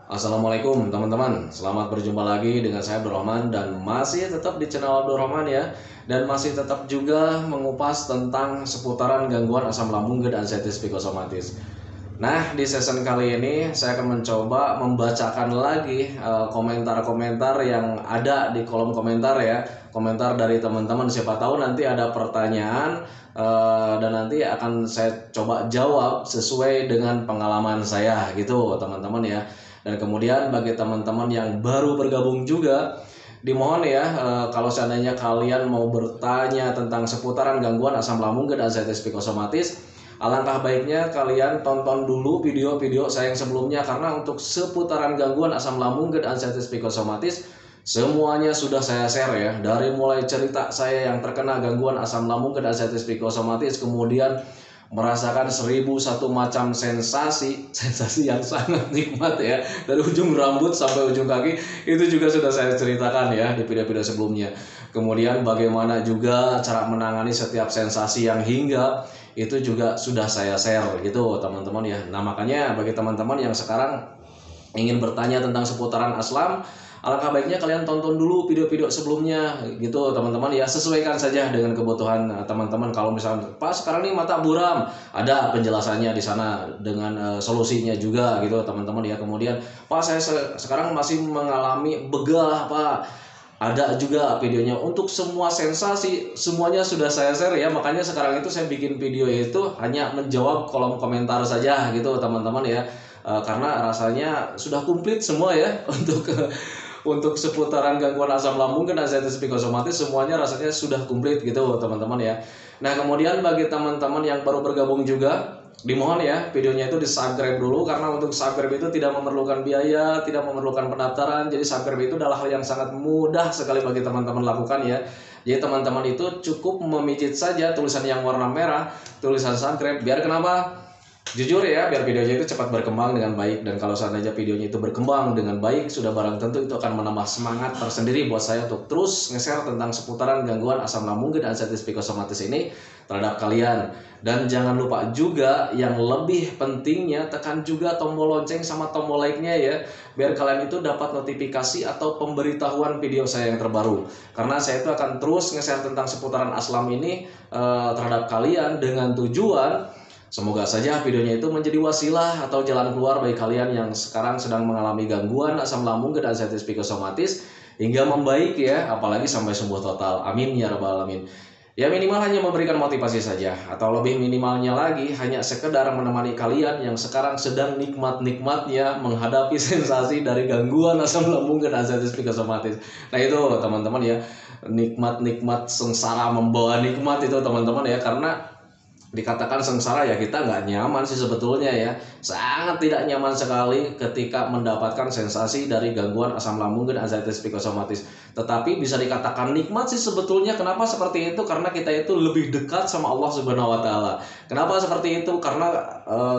Assalamualaikum teman-teman, selamat berjumpa lagi dengan saya Abdurrahman dan masih tetap di channel Abdurrahman ya. Dan masih tetap juga mengupas tentang seputaran gangguan asam lambung dan anxiety psikosomatis. Nah, di season kali ini saya akan mencoba membacakan lagi komentar-komentar yang ada di kolom komentar ya. Komentar dari teman-teman, siapa tahu nanti ada pertanyaan dan nanti akan saya coba jawab sesuai dengan pengalaman saya gitu teman-teman ya. Dan kemudian bagi teman-teman yang baru bergabung juga, dimohon ya kalau seandainya kalian mau bertanya tentang seputaran gangguan asam lambung dan anxiety psikosomatis, alangkah baiknya kalian tonton dulu video-video saya yang sebelumnya, karena untuk seputaran gangguan asam lambung dan anxiety psikosomatis semuanya sudah saya share ya. Dari mulai cerita saya yang terkena gangguan asam lambung dan anxiety psikosomatis, kemudian merasakan 1001 macam sensasi yang sangat nikmat ya, dari ujung rambut sampai ujung kaki, itu juga sudah saya ceritakan ya di video-video sebelumnya. Kemudian bagaimana juga cara menangani setiap sensasi yang hinggap, itu juga sudah saya share gitu teman-teman ya. Nah, makanya bagi teman-teman yang sekarang ingin bertanya tentang seputaran aslam, alangkah baiknya kalian tonton dulu video-video sebelumnya gitu teman-teman ya. Sesuaikan saja dengan kebutuhan teman-teman. Kalau misalnya Pak sekarang nih mata buram, ada penjelasannya di sana dengan solusinya juga gitu teman-teman ya. Kemudian Pak saya sekarang masih mengalami begal Pak, ada juga videonya. Untuk semua sensasi semuanya sudah saya share ya. Makanya sekarang itu saya bikin video itu hanya menjawab kolom komentar saja gitu teman-teman ya. Karena rasanya sudah komplit semua ya untuk seputaran gangguan asam lambung dan anxiety psikosomatis, semuanya rasanya sudah komplit gitu teman-teman ya. Nah, kemudian bagi teman-teman yang baru bergabung juga, dimohon ya videonya itu di subscribe dulu, karena untuk subscribe itu tidak memerlukan biaya, tidak memerlukan pendaftaran. Jadi subscribe itu adalah hal yang sangat mudah sekali bagi teman-teman lakukan ya. Jadi teman-teman itu cukup memijit saja tulisan yang warna merah, tulisan subscribe. Biar kenapa? Jujur ya, biar videonya itu cepat berkembang dengan baik. Dan kalau seandainya videonya itu berkembang dengan baik, sudah barang tentu itu akan menambah semangat tersendiri buat saya untuk terus nge-share tentang seputaran gangguan asam lambung dan anxiety psikosomatis ini terhadap kalian. Dan jangan lupa juga, yang lebih pentingnya, tekan juga tombol lonceng sama tombol like-nya ya, biar kalian itu dapat notifikasi atau pemberitahuan video saya yang terbaru. Karena saya itu akan terus nge-share tentang seputaran aslam ini terhadap kalian, dengan tujuan semoga saja videonya itu menjadi wasilah atau jalan keluar bagi kalian yang sekarang sedang mengalami gangguan asam lambung dan anxiety psikosomatis hingga membaik ya, apalagi sampai sembuh total. Amin ya rabbal alamin. Ya, minimal hanya memberikan motivasi saja, atau lebih minimalnya lagi hanya sekedar menemani kalian yang sekarang sedang nikmat-nikmatnya menghadapi sensasi dari gangguan asam lambung dan anxiety psikosomatis. Nah, itu teman-teman ya, nikmat-nikmat sengsara membawa nikmat itu teman-teman ya. Karena dikatakan sengsara ya, kita nggak nyaman sih sebetulnya ya, sangat tidak nyaman sekali ketika mendapatkan sensasi dari gangguan asam lambung dan anxiety psikosomatis. Tetapi bisa dikatakan nikmat sih sebetulnya. Kenapa seperti itu? Karena kita itu lebih dekat sama Allah Subhanahu Wa Taala. Kenapa seperti itu? Karena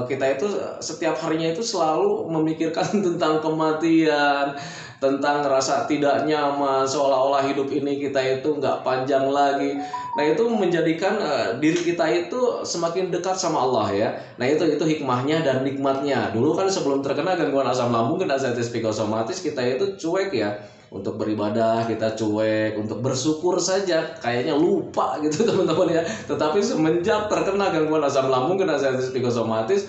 kita itu setiap harinya itu selalu memikirkan tentang kematian, tentang rasa tidak nyaman, seolah-olah hidup ini kita itu nggak panjang lagi. Nah, itu menjadikan diri kita itu semakin dekat sama Allah ya. Nah, itu hikmahnya dan nikmatnya. Dulu kan sebelum terkena gangguan asam lambung dan anxiety psikosomatis, kita itu cuek ya. Untuk beribadah kita cuek, untuk bersyukur saja kayaknya lupa gitu teman-teman ya. Tetapi semenjak terkena gangguan asam lambung dan anxiety psikosomatis,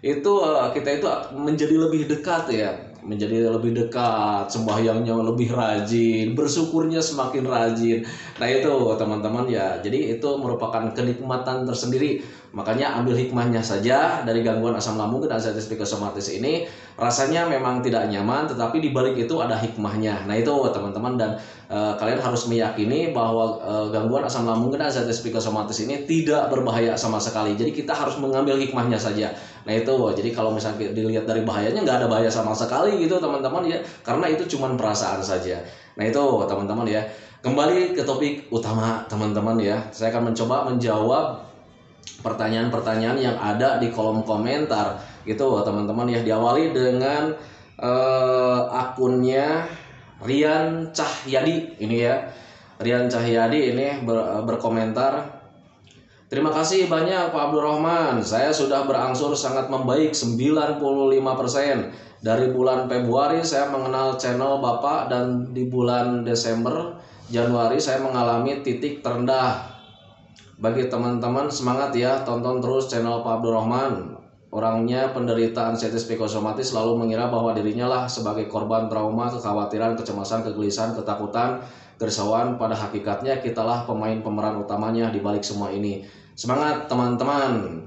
itu kita itu menjadi lebih dekat ya, menjadi lebih dekat, sembahyangnya lebih rajin, bersyukurnya semakin rajin. Nah, itu teman-teman ya, jadi itu merupakan kenikmatan tersendiri. Makanya ambil hikmahnya saja dari gangguan asam lambung dan anxiety psikosomatis ini. Rasanya memang tidak nyaman, tetapi di balik itu ada hikmahnya. Nah, itu teman-teman. Dan kalian harus meyakini bahwa gangguan asam lambung dan anxiety psikosomatis ini tidak berbahaya sama sekali. Jadi kita harus mengambil hikmahnya saja. Nah, itu jadi kalau misalnya dilihat dari bahayanya, nggak ada bahaya sama sekali gitu teman-teman ya, karena itu cuma perasaan saja. Nah, itu teman-teman ya, kembali ke topik utama teman-teman ya. Saya akan mencoba menjawab pertanyaan-pertanyaan yang ada di kolom komentar gitu teman-teman ya. Diawali dengan akunnya Rian Cahyadi ini ya. Rian Cahyadi ini berkomentar, terima kasih banyak Pak Abdurrahman. Saya sudah berangsur sangat membaik 95%. Dari bulan Februari saya mengenal channel Bapak, dan di bulan Desember Januari saya mengalami titik terendah. Bagi teman-teman semangat ya, tonton terus channel Pak Abdurrahman. Orangnya penderita ansietis psikosomatis selalu mengira bahwa dirinya lah sebagai korban trauma, kekhawatiran, kecemasan, kegelisahan, ketakutan, kerisauan. Pada hakikatnya kitalah pemain pemeran utamanya di balik semua ini. Semangat teman-teman.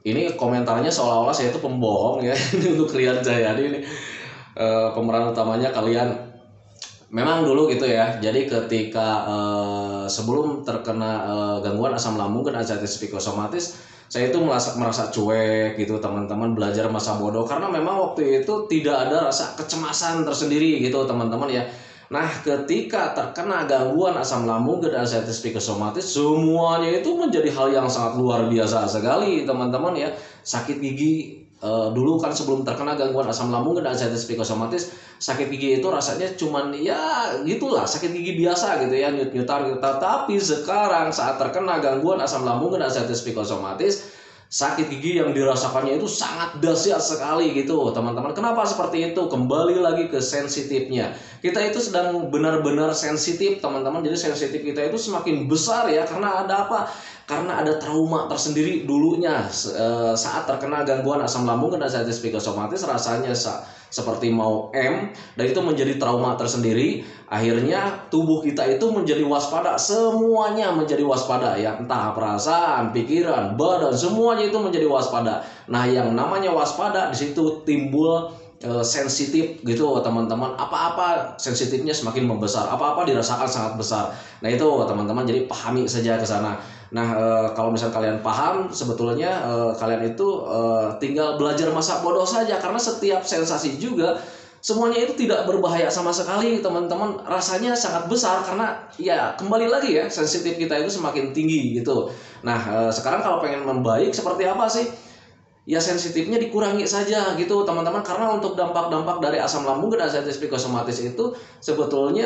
Ini komentarnya seolah-olah saya itu pembohong ya. Ini untuk Rian Jayadi ini, pemeran utamanya kalian. Memang dulu gitu ya. Jadi ketika sebelum terkena gangguan asam lambung dan ansietis psikosomatis, saya itu merasa cuek gitu teman-teman, belajar masa bodoh karena memang waktu itu tidak ada rasa kecemasan tersendiri gitu teman-teman ya. Nah, ketika terkena gangguan asam lambung dan ansietis psikosomatis, semuanya itu menjadi hal yang sangat luar biasa sekali teman-teman ya. Sakit gigi, dulu kan sebelum terkena gangguan asam lambung dan ansietis psikosomatis, sakit gigi itu rasanya cuman ya gitulah, sakit gigi biasa gitu ya, nyut-nyutan gitu. Tapi sekarang saat terkena gangguan asam lambung dan ansietis psikosomatis, sakit gigi yang dirasakannya itu sangat dahsyat sekali gitu teman-teman. Kenapa seperti itu? Kembali lagi ke sensitifnya. Kita itu sedang benar-benar sensitif teman-teman. Jadi sensitif kita itu semakin besar ya, karena ada apa? Karena ada trauma tersendiri dulunya saat terkena gangguan asam lambung dan ansietis psikosomatis, rasanya seperti mau dan itu menjadi trauma tersendiri. Akhirnya tubuh kita itu menjadi waspada, semuanya menjadi waspada ya, entah perasaan, pikiran, badan, semuanya itu menjadi waspada. Nah, yang namanya waspada di situ timbul sensitif gitu teman-teman. Apa-apa sensitifnya semakin membesar, apa-apa dirasakan sangat besar. Nah itu teman-teman, jadi pahami saja ke sana. Nah, kalau misalnya kalian paham, sebetulnya kalian itu tinggal belajar masa bodoh saja, karena setiap sensasi juga semuanya itu tidak berbahaya sama sekali teman-teman. Rasanya sangat besar karena ya kembali lagi ya, sensitif kita itu semakin tinggi gitu. Nah, sekarang kalau pengen membaik seperti apa sih? Ya sensitifnya dikurangi saja gitu teman-teman, karena untuk dampak-dampak dari asam lambung dan ansietis psikosomatis itu sebetulnya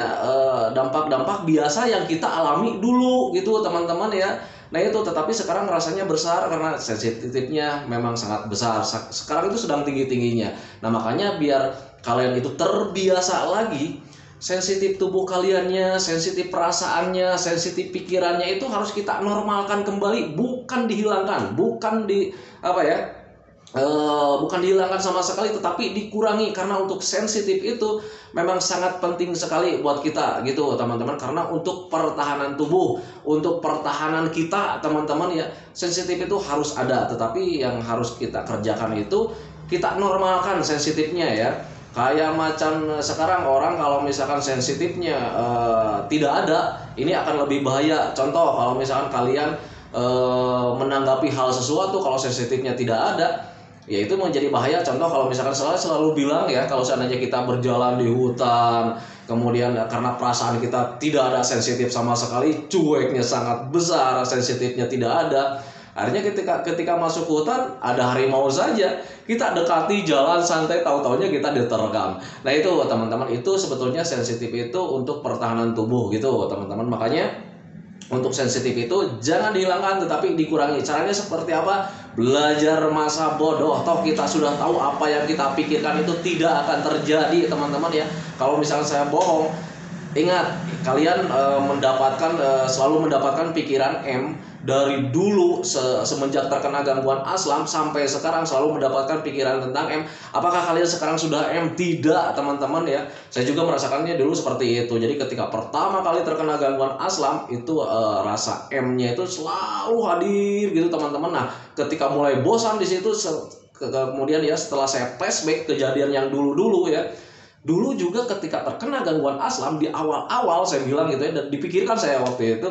dampak-dampak biasa yang kita alami dulu gitu teman-teman ya. Nah itu, tetapi sekarang rasanya besar karena sensitifnya memang sangat besar. Sekarang itu sedang tinggi-tingginya. Nah makanya biar kalian itu terbiasa lagi, sensitif tubuh kaliannya, sensitif perasaannya, sensitif pikirannya itu harus kita normalkan kembali, bukan dihilangkan, bukan bukan dihilangkan sama sekali, tetapi dikurangi, karena untuk sensitif itu memang sangat penting sekali buat kita gitu teman-teman, karena untuk pertahanan tubuh, untuk pertahanan kita teman-teman ya, sensitif itu harus ada, tetapi yang harus kita kerjakan itu kita normalkan sensitifnya ya. Kayak macam sekarang orang kalau misalkan sensitifnya tidak ada, ini akan lebih bahaya. Contoh, kalau misalkan kalian menanggapi hal sesuatu, kalau sensitifnya tidak ada, ya itu menjadi bahaya. Contoh, kalau misalkan selalu bilang ya, kalau seandainya kita berjalan di hutan, kemudian karena perasaan kita tidak ada sensitif sama sekali, cueknya sangat besar, sensitifnya tidak ada, akhirnya ketika masuk hutan ada harimau saja, kita dekati jalan santai, tahu-taunya kita diterkam. Nah itu teman-teman, itu sebetulnya sensitif itu untuk pertahanan tubuh gitu teman-teman. Makanya untuk sensitif itu jangan dihilangkan, tetapi dikurangi. Caranya seperti apa? Belajar masa bodoh. Toh kita sudah tahu apa yang kita pikirkan itu tidak akan terjadi teman-teman ya. Kalau misalnya saya bohong, ingat kalian selalu mendapatkan pikiran dari dulu semenjak terkena gangguan asam sampai sekarang, selalu mendapatkan pikiran tentang Apakah kalian sekarang sudah Tidak teman-teman ya. Saya juga merasakannya dulu seperti itu. Jadi ketika pertama kali terkena gangguan asam itu rasa nya itu selalu hadir gitu teman-teman. Nah ketika mulai bosan di situ, kemudian ya setelah saya flashback kejadian yang dulu ya, dulu juga ketika terkena gangguan asam di awal-awal saya bilang gitu ya, dan dipikirkan saya waktu itu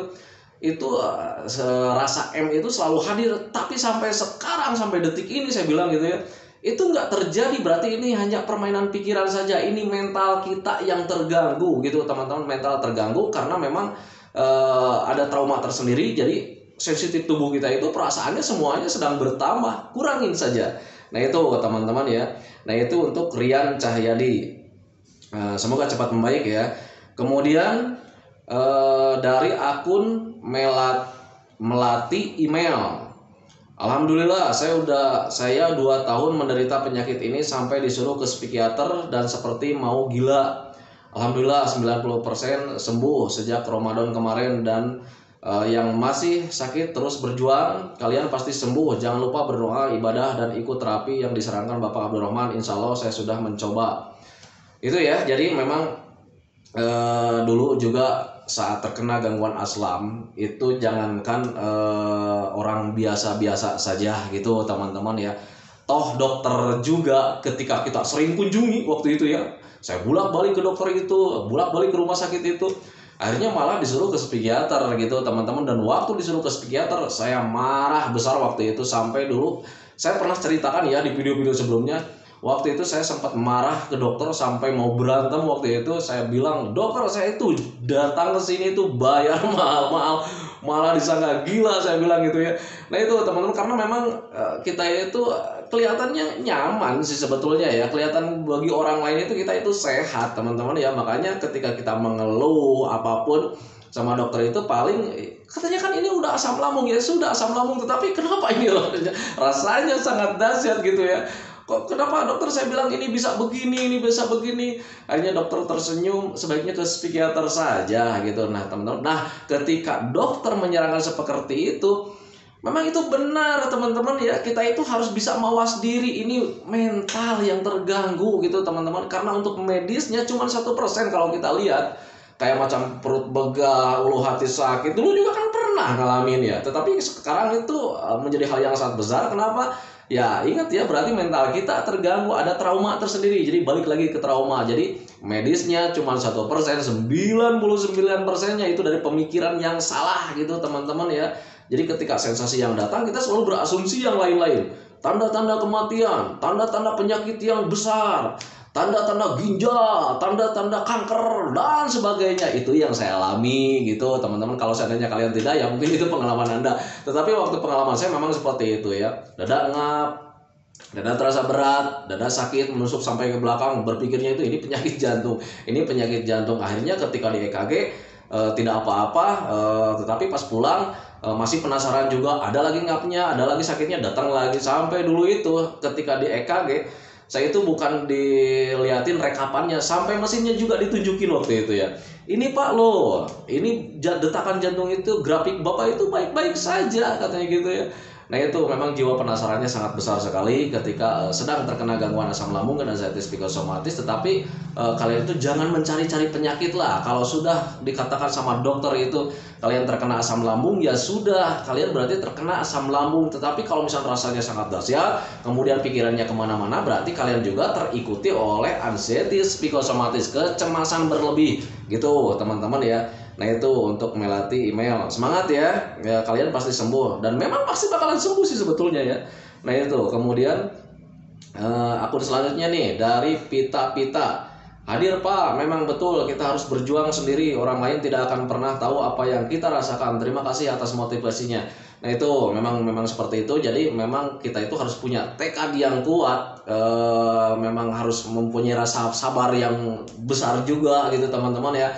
rasa itu selalu hadir. Tapi sampai sekarang, sampai detik ini saya bilang gitu ya, itu nggak terjadi. Berarti ini hanya permainan pikiran saja. Ini mental kita yang terganggu gitu teman-teman, mental terganggu karena memang ada trauma tersendiri. Jadi sensitif tubuh kita itu perasaannya semuanya sedang bertambah. Kurangin saja. Nah itu teman-teman ya. Nah itu untuk Rian Cahyadi. Semoga cepat membaik ya. Kemudian dari akun Melati Email, Alhamdulillah, saya 2 tahun menderita penyakit ini sampai disuruh ke psikiater dan seperti mau gila. Alhamdulillah 90% sembuh sejak Ramadan kemarin, dan yang masih sakit terus berjuang, kalian pasti sembuh. Jangan lupa berdoa, ibadah, dan ikut terapi yang disarankan Bapak Abdurrahman. Insya Allah saya sudah mencoba. Itu ya, jadi memang dulu juga saat terkena gangguan aslam itu jangankan orang biasa-biasa saja gitu teman-teman ya. Toh dokter juga ketika kita sering kunjungi waktu itu ya, saya bolak-balik ke dokter itu, bolak-balik ke rumah sakit itu, akhirnya malah disuruh ke psikiater gitu teman-teman. Dan waktu disuruh ke psikiater saya marah besar waktu itu, sampai dulu saya pernah ceritakan ya di video-video sebelumnya. Waktu itu saya sempat marah ke dokter sampai mau berantem. Waktu itu saya bilang, dokter saya itu datang ke sini itu bayar mahal-mahal, malah disangka gila, saya bilang gitu ya. Nah itu teman-teman, karena memang kita itu kelihatannya nyaman sih sebetulnya ya, kelihatan bagi orang lain itu kita itu sehat teman-teman ya. Makanya ketika kita mengeluh apapun sama dokter itu paling katanya kan ini udah asam lambung, ya sudah asam lambung, tetapi kenapa ini rasanya sangat dahsyat gitu ya. Kok kenapa dokter saya bilang ini bisa begini, ini bisa begini. Akhirnya dokter tersenyum, sebaiknya ke psikiater saja gitu. Nah teman-teman, nah ketika dokter menyarankan seperti itu, memang itu benar teman-teman ya. Kita itu harus bisa mawas diri, ini mental yang terganggu gitu teman-teman. Karena untuk medisnya cuma 1% kalau kita lihat. Kayak macam perut begah, ulu hati sakit, dulu juga kan pernah ngalamin ya. Tetapi sekarang itu menjadi hal yang sangat besar. Kenapa? Ya ingat ya, berarti mental kita terganggu, ada trauma tersendiri. Jadi balik lagi ke trauma. Jadi medisnya cuma 1%, 99%-nya itu dari pemikiran yang salah gitu teman-teman ya. Jadi ketika sensasi yang datang, kita selalu berasumsi yang lain-lain. Tanda-tanda kematian, tanda-tanda penyakit yang besar, tanda-tanda ginjal, tanda-tanda kanker, dan sebagainya. Itu yang saya alami gitu teman-teman. Kalau seandainya kalian tidak, ya mungkin itu pengalaman Anda. Tetapi waktu pengalaman saya memang seperti itu ya. Dada ngap, dada terasa berat, dada sakit menusuk sampai ke belakang, berpikirnya itu ini penyakit jantung, ini penyakit jantung. Akhirnya ketika di EKG tidak apa-apa, tetapi pas pulang masih penasaran juga, ada lagi ngapnya, ada lagi sakitnya, datang lagi. Sampai dulu itu ketika di EKG, saya itu bukan diliatin rekapannya, sampai mesinnya juga ditunjukin waktu itu ya. Ini Pak loh, ini detakan jantung itu, grafik Bapak itu baik-baik saja katanya gitu ya. Nah itu memang jiwa penasarannya sangat besar sekali ketika sedang terkena gangguan asam lambung dan anxiety psikosomatis. Tetapi kalian itu jangan mencari-cari penyakit lah. Kalau sudah dikatakan sama dokter itu kalian terkena asam lambung, ya sudah, kalian berarti terkena asam lambung. Tetapi kalau misalnya rasanya sangat dahsyat, kemudian pikirannya kemana-mana, berarti kalian juga terikuti oleh anxiety psikosomatis, kecemasan berlebih gitu teman-teman ya. Nah itu untuk Melati email, semangat ya, ya kalian pasti sembuh, dan memang pasti bakalan sembuh sih sebetulnya ya. Nah itu kemudian akun selanjutnya nih dari Pita. Hadir Pak, memang betul kita harus berjuang sendiri, orang lain tidak akan pernah tahu apa yang kita rasakan. Terima kasih atas motivasinya. Nah itu memang seperti itu. Jadi memang kita itu harus punya tekad yang kuat, memang harus mempunyai rasa sabar yang besar juga gitu teman-teman ya.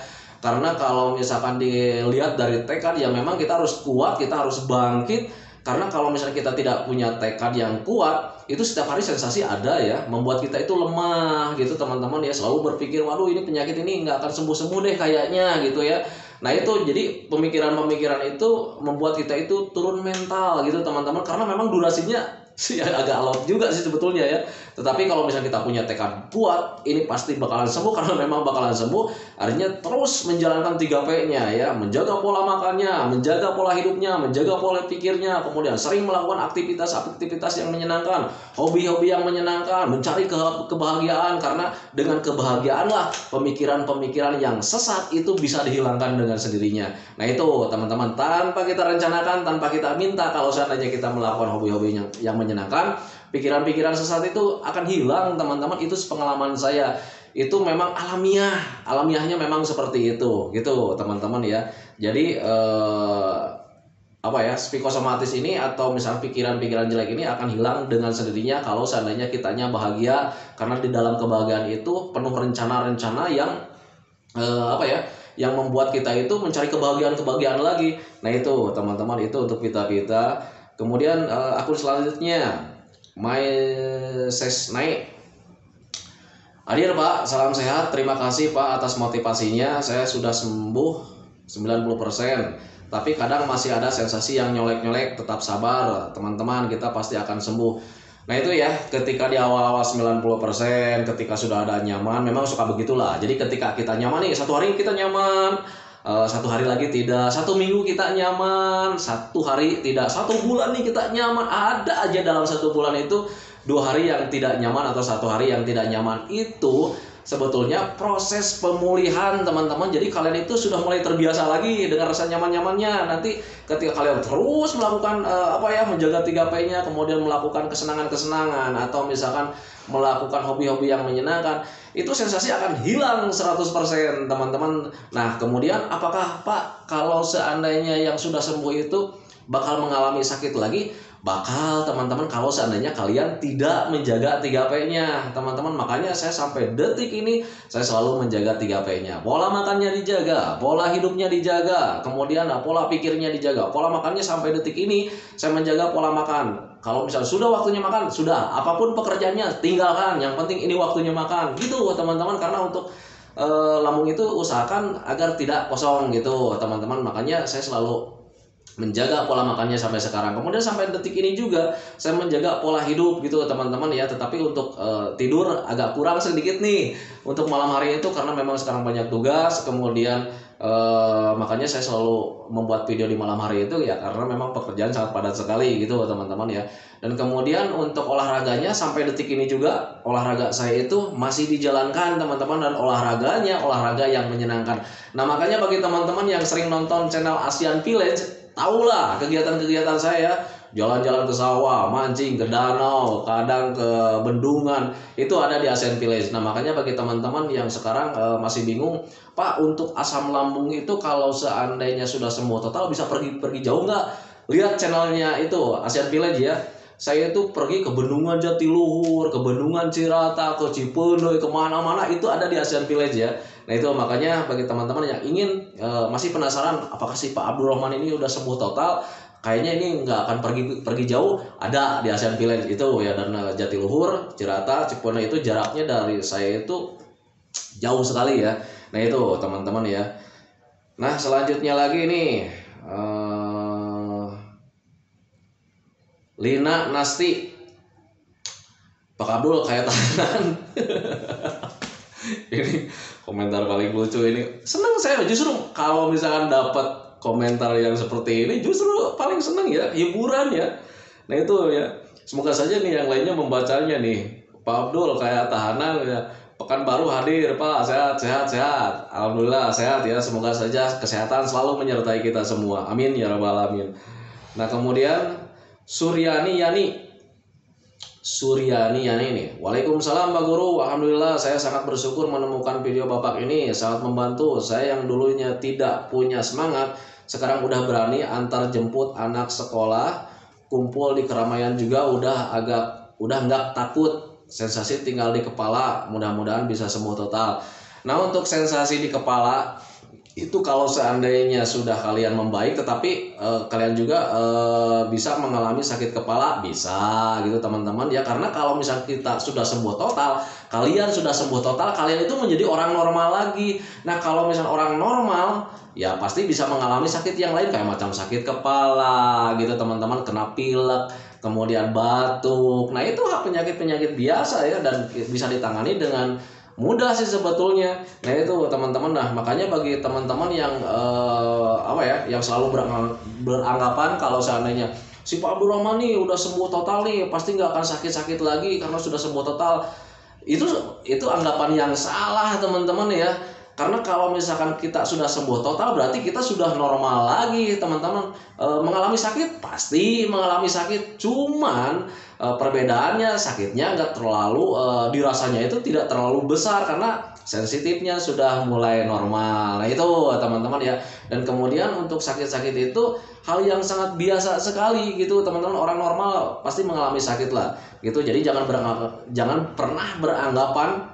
Karena kalau misalkan dilihat dari tekad, ya memang kita harus kuat, kita harus bangkit. Karena kalau misalnya kita tidak punya tekad yang kuat, itu setiap hari sensasi ada ya, membuat kita itu lemah gitu teman-teman ya. Selalu berpikir, waduh ini penyakit ini nggak akan sembuh-sembuh deh kayaknya gitu ya. Nah itu jadi pemikiran-pemikiran itu membuat kita itu turun mental gitu teman-teman. Karena memang durasinya sih agak alot juga sih sebetulnya ya. Tetapi kalau misalnya kita punya tekad kuat, ini pasti bakalan sembuh. Karena memang bakalan sembuh. Artinya terus menjalankan 3P-nya ya, menjaga pola makannya, menjaga pola hidupnya, menjaga pola pikirnya, kemudian sering melakukan aktivitas-aktivitas yang menyenangkan, hobi-hobi yang menyenangkan, mencari kebahagiaan. Karena dengan kebahagiaanlah pemikiran-pemikiran yang sesat itu bisa dihilangkan dengan sendirinya. Nah itu teman-teman, tanpa kita rencanakan, tanpa kita minta, kalau seandainya kita melakukan hobi-hobi yang menyenangkan, pikiran-pikiran sesat itu akan hilang teman-teman. Itu pengalaman saya, itu memang alamiahnya memang seperti itu gitu teman-teman ya. Jadi psikosomatis ini atau misal pikiran-pikiran jelek ini akan hilang dengan sendirinya kalau seandainya kitanya bahagia. Karena di dalam kebahagiaan itu penuh rencana-rencana yang yang membuat kita itu mencari kebahagiaan lagi. Nah itu teman-teman, itu untuk Pita. Kemudian akun selanjutnya My Ses Naik. Hadir Pak, salam sehat. Terima kasih Pak atas motivasinya. Saya sudah sembuh 90%. Tapi kadang masih ada sensasi yang nyolek-nyolek. Tetap sabar teman-teman, kita pasti akan sembuh. Nah itu ya, ketika di awal-awal 90%, ketika sudah ada nyaman, memang suka begitulah. Jadi ketika kita nyaman nih, satu hari kita nyaman, satu hari lagi tidak, satu minggu kita nyaman, satu hari tidak, satu bulan nih kita nyaman. Ada aja dalam satu bulan itu 2 hari yang tidak nyaman atau satu hari yang tidak nyaman. Itu sebetulnya proses pemulihan teman-teman. Jadi kalian itu sudah mulai terbiasa lagi dengan rasa nyaman-nyamannya. Nanti ketika kalian terus melakukan menjaga 3P-nya, kemudian melakukan kesenangan-kesenangan atau misalkan melakukan hobi-hobi yang menyenangkan, itu sensasi akan hilang 100% teman-teman. Nah kemudian apakah Pak kalau seandainya yang sudah sembuh itu bakal mengalami sakit lagi? Bakal teman-teman kalau seandainya kalian tidak menjaga 3P-nya teman-teman. Makanya saya sampai detik ini saya selalu menjaga 3P-nya. Pola makannya dijaga, pola hidupnya dijaga, kemudian pola pikirnya dijaga. Pola makannya sampai detik ini saya menjaga pola makan. Kalau misalnya sudah waktunya makan, sudah, apapun pekerjaannya tinggalkan, yang penting ini waktunya makan gitu teman-teman. Karena untuk lambung itu usahakan agar tidak kosong gitu teman-teman. Makanya saya selalu menjaga pola makannya sampai sekarang. Kemudian sampai detik ini juga saya menjaga pola hidup gitu teman-teman ya. Tetapi untuk tidur agak kurang sedikit nih untuk malam hari itu karena memang sekarang banyak tugas. Kemudian makanya saya selalu membuat video di malam hari itu ya, karena memang pekerjaan sangat padat sekali gitu teman-teman ya. Dan kemudian untuk olahraganya sampai detik ini juga olahraga saya itu masih dijalankan teman-teman, dan olahraganya olahraga yang menyenangkan. Nah makanya bagi teman-teman yang sering nonton channel Asian Village, tahulah kegiatan-kegiatan saya, jalan-jalan ke sawah, mancing ke danau, kadang ke bendungan, itu ada di Asian Village. Nah makanya bagi teman-teman yang sekarang masih bingung, Pak untuk asam lambung itu kalau seandainya sudah sembuh total bisa pergi jauh nggak? Lihat channelnya itu Asian Village ya. Saya itu pergi ke Bendungan Jatiluhur, ke Bendungan Cirata, ke Cipeundeui, kemana-mana itu ada di Asian Village ya. Nah itu makanya bagi teman-teman yang ingin masih penasaran apakah si Pak Abdul Rahman ini udah sembuh total, kayaknya ini nggak akan pergi jauh, ada di Asian Village itu ya. Dan Jatiluhur, Cirata, Cipeundeui itu jaraknya dari saya itu jauh sekali ya. Nah itu teman-teman ya. Nah selanjutnya lagi nih Lina Nasti, Pak Abdul kayak tahanan. Ini komentar paling lucu ini. Senang saya justru kalau misalkan dapat komentar yang seperti ini, justru paling senang ya, hiburan ya. Nah itu ya, semoga saja nih yang lainnya membacanya nih. Pak Abdul kayak tahanan ya. Pekanbaru hadir Pak, sehat. Alhamdulillah sehat ya. Semoga saja kesehatan selalu menyertai kita semua. Amin ya rabbal alamin. Nah kemudian Suryani Yani nih. Waalaikumsalam Pak Guru. Alhamdulillah saya sangat bersyukur menemukan video Bapak ini, sangat membantu. Saya yang dulunya tidak punya semangat, sekarang udah berani antar jemput anak sekolah, kumpul di keramaian juga udah nggak takut. Sensasi tinggal di kepala, mudah-mudahan bisa sembuh total. Nah untuk sensasi di kepala itu kalau seandainya sudah kalian membaik, tetapi kalian juga bisa mengalami sakit kepala, bisa gitu teman-teman ya. Karena kalau misalnya kita sudah sembuh total, kalian itu menjadi orang normal lagi. Nah kalau misalnya orang normal ya pasti bisa mengalami sakit yang lain kayak macam sakit kepala gitu teman-teman, kena pilek, kemudian batuk. Nah itu penyakit-penyakit biasa ya, dan bisa ditangani dengan mudah sih sebetulnya. Nah itu teman-teman. Nah makanya bagi teman-teman yang yang selalu beranggapan kalau seandainya si Pak Abdul Rahman nih udah sembuh total nih, pasti nggak akan sakit-sakit lagi karena sudah sembuh total, itu anggapan yang salah teman-teman ya. Karena kalau misalkan kita sudah sembuh total berarti kita sudah normal lagi teman-teman. Mengalami sakit pasti mengalami sakit, cuman perbedaannya sakitnya nggak terlalu dirasanya itu tidak terlalu besar karena sensitifnya sudah mulai normal. Nah itu teman-teman ya. Dan kemudian untuk sakit-sakit itu hal yang sangat biasa sekali gitu teman-teman. Orang normal pasti mengalami sakit lah gitu. Jadi jangan pernah beranggapan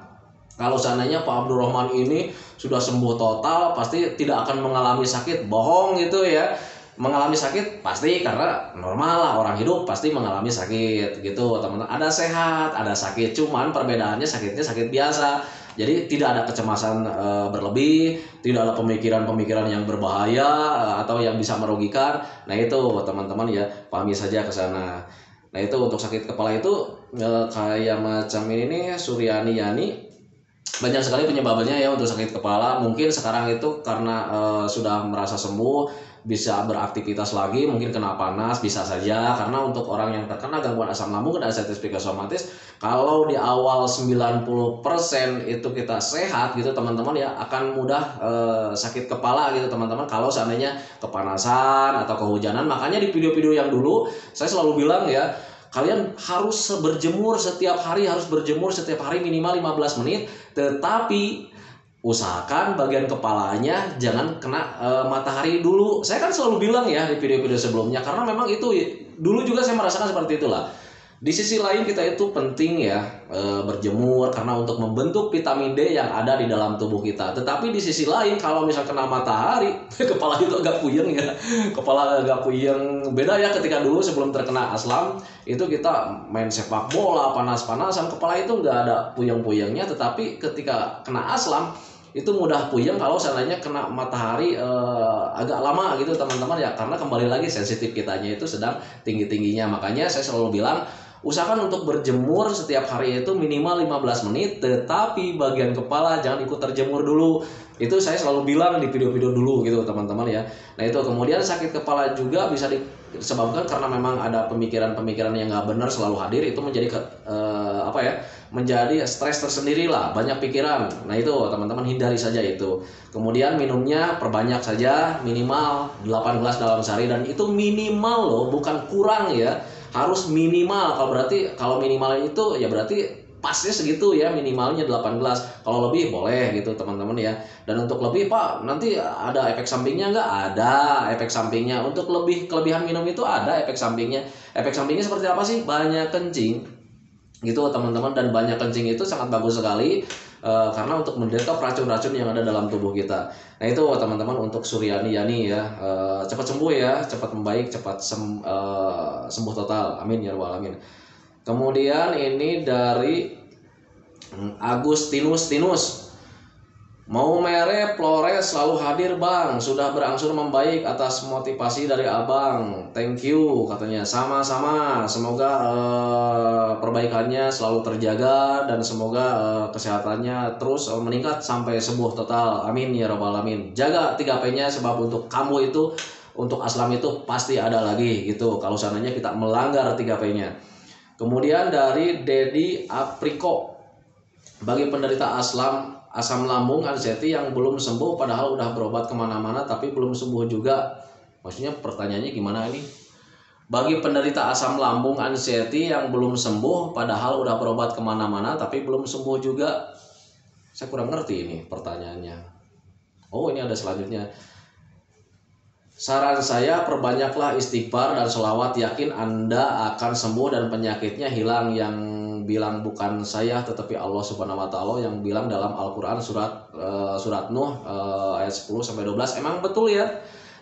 kalau seandainya Pak Abdul Rahman ini sudah sembuh total pasti tidak akan mengalami sakit. Bohong gitu ya. mengalami sakit pasti karena normal lah, orang hidup pasti mengalami sakit gitu teman-teman. Ada sehat, ada sakit, cuman perbedaannya sakitnya sakit biasa. Jadi tidak ada kecemasan berlebih, tidak ada pemikiran-pemikiran yang berbahaya atau yang bisa merugikan. Nah itu teman-teman ya, pahami saja ke sana. Nah itu untuk sakit kepala itu kayak macam ini nih, Suryani Yani, banyak sekali penyebabnya ya untuk sakit kepala. Mungkin sekarang itu karena sudah merasa sembuh, bisa beraktivitas lagi, mungkin kena panas, bisa saja. Karena untuk orang yang terkena gangguan asam lambung dan anxiety psikosomatis, kalau di awal 90% itu kita sehat gitu teman-teman ya, akan mudah sakit kepala gitu teman-teman kalau seandainya kepanasan atau kehujanan. Makanya di video-video yang dulu saya selalu bilang ya, kalian harus berjemur setiap hari, harus berjemur setiap hari minimal 15 menit, tetapi usahakan bagian kepalanya jangan kena matahari dulu. Saya kan selalu bilang ya di video-video sebelumnya, karena memang itu dulu juga saya merasakan seperti itulah. Di sisi lain kita itu penting ya berjemur karena untuk membentuk vitamin D yang ada di dalam tubuh kita. Tetapi di sisi lain kalau misal kena matahari, kepala itu agak puyeng ya. Kepala agak puyeng. Beda ya ketika dulu sebelum terkena aslam, itu kita main sepak bola, panas-panasan, kepala itu nggak ada puyeng-puyengnya. Tetapi ketika kena aslam, itu mudah puyeng kalau seandainya kena matahari agak lama gitu teman-teman ya, karena kembali lagi sensitif kitanya itu sedang tinggi-tingginya. Makanya saya selalu bilang usahakan untuk berjemur setiap hari itu minimal 15 menit, tetapi bagian kepala jangan ikut terjemur dulu. Itu saya selalu bilang di video-video dulu gitu teman-teman ya. Nah itu kemudian sakit kepala juga bisa disebabkan karena memang ada pemikiran-pemikiran yang nggak benar selalu hadir. Itu menjadi menjadi stres tersendiri lah, banyak pikiran. Nah itu teman-teman hindari saja itu. Kemudian minumnya perbanyak saja, minimal 8 gelas dalam sehari, dan itu minimal loh, bukan kurang ya. Harus minimal. Kalau minimal itu ya berarti pasnya segitu ya, minimalnya 8 gelas. Kalau lebih boleh gitu teman-teman ya. Dan untuk lebih Pak, nanti ada efek sampingnya nggak? Ada efek sampingnya. Untuk kelebihan minum itu ada efek sampingnya. Efek sampingnya seperti apa sih? Banyak kencing gitu teman-teman, dan banyak kencing itu sangat bagus sekali karena untuk mendetek racun-racun yang ada dalam tubuh kita. Nah itu teman-teman untuk Suryani Yani ya, cepat sembuh ya, cepat membaik, cepat sembuh total, amin ya rabbal alamin. Kemudian ini dari Agustinus, mau mere Flores selalu hadir bang, sudah berangsur membaik atas motivasi dari abang, thank you katanya. Sama-sama, semoga perbaikannya selalu terjaga dan semoga kesehatannya terus meningkat sampai sembuh total, amin ya rabbal alamin. Jaga 3P-nya, sebab untuk kamu itu, untuk aslam itu pasti ada lagi gitu kalau seandainya kita melanggar 3P-nya. Kemudian dari Dedi Apriko, bagi penderita asam lambung anxiety yang belum sembuh padahal udah berobat kemana-mana tapi belum sembuh juga. Maksudnya pertanyaannya gimana ini? Bagi penderita asam lambung anxiety yang belum sembuh padahal udah berobat kemana-mana tapi belum sembuh juga, saya kurang ngerti ini pertanyaannya. Oh ini ada selanjutnya. Saran saya perbanyaklah istighfar dan sholawat, yakin Anda akan sembuh dan penyakitnya hilang. Yang bilang bukan saya tetapi Allah Subhanahu wa taala yang bilang dalam Al-Qur'an surat Nuh ayat 10-12. Emang betul ya.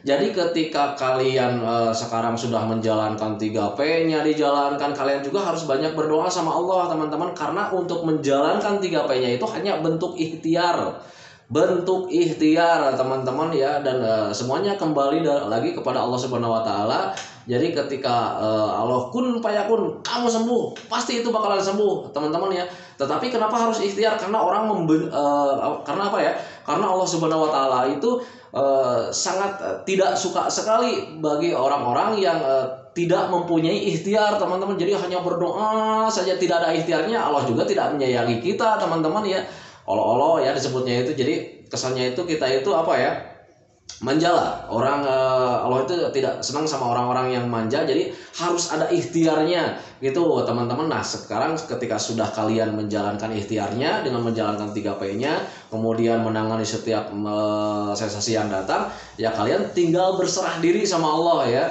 Jadi ketika kalian sekarang sudah menjalankan 3P-nya dijalankan, kalian juga harus banyak berdoa sama Allah teman-teman, karena untuk menjalankan 3P-nya itu hanya bentuk ikhtiar teman-teman ya, dan semuanya kembali lagi kepada Allah Subhanahu wa taala. Jadi ketika Allah kun fayakun, kamu sembuh, pasti itu bakalan sembuh teman-teman ya. Tetapi kenapa harus ikhtiar? Karena karena apa ya? Karena Allah Subhanahu wa taala itu sangat tidak suka sekali bagi orang-orang yang tidak mempunyai ikhtiar teman-teman. Jadi hanya berdoa saja, tidak ada ikhtiarnya. Allah juga tidak menyayangi kita teman-teman ya. Olo-olo ya disebutnya itu. Jadi kesannya itu kita itu apa ya, manja lah. Allah itu tidak senang sama orang-orang yang manja. Jadi harus ada ikhtiarnya gitu teman-teman. Nah sekarang ketika sudah kalian menjalankan ikhtiarnya dengan menjalankan 3P-nya, kemudian menangani setiap sensasi yang datang, ya kalian tinggal berserah diri sama Allah ya.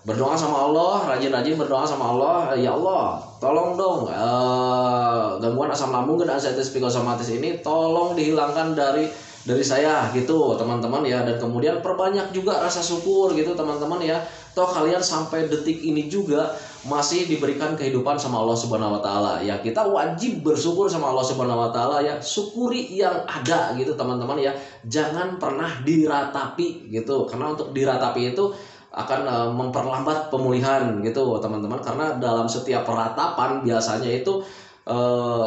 Berdoa sama Allah, rajin-rajin berdoa sama Allah. Ya Allah, tolong dong gangguan asam lambung dan anxiety psikosomatis ini tolong dihilangkan dari dari saya gitu teman-teman ya. Dan kemudian perbanyak juga rasa syukur gitu teman-teman ya. Toh kalian sampai detik ini juga masih diberikan kehidupan sama Allah Subhanahu wa taala. Ya kita wajib bersyukur sama Allah Subhanahu wa taala ya. Syukuri yang ada gitu teman-teman ya. Jangan pernah diratapi gitu. Karena untuk diratapi itu akan memperlambat pemulihan gitu teman-teman. Karena dalam setiap peratapan biasanya itu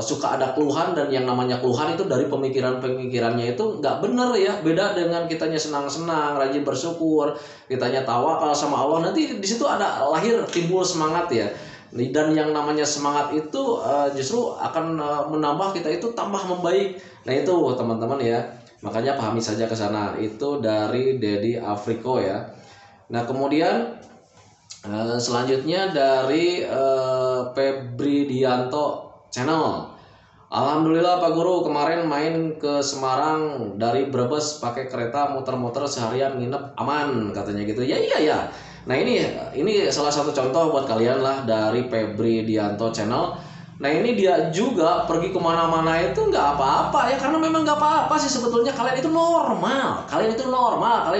suka ada keluhan, dan yang namanya keluhan itu dari pemikirannya itu nggak bener ya. Beda dengan kitanya senang-senang, rajin bersyukur, kitanya tawakal sama Allah, nanti di situ ada lahir timbul semangat ya. Dan yang namanya semangat itu justru akan menambah kita itu tambah membaik. Nah itu teman-teman ya, makanya pahami saja ke sana. Itu dari Dedi Afriko ya. Nah kemudian selanjutnya dari Febri Dianto channel. Alhamdulillah Pak Guru, kemarin main ke Semarang dari Brebes pakai kereta muter-muter seharian, nginep aman katanya gitu. Ya iya ya. Nah ini salah satu contoh buat kalian lah dari Febri Dianto channel. Nah ini dia juga pergi kemana-mana itu nggak apa-apa ya, karena memang nggak apa-apa sih sebetulnya. Kalian itu normal, kalian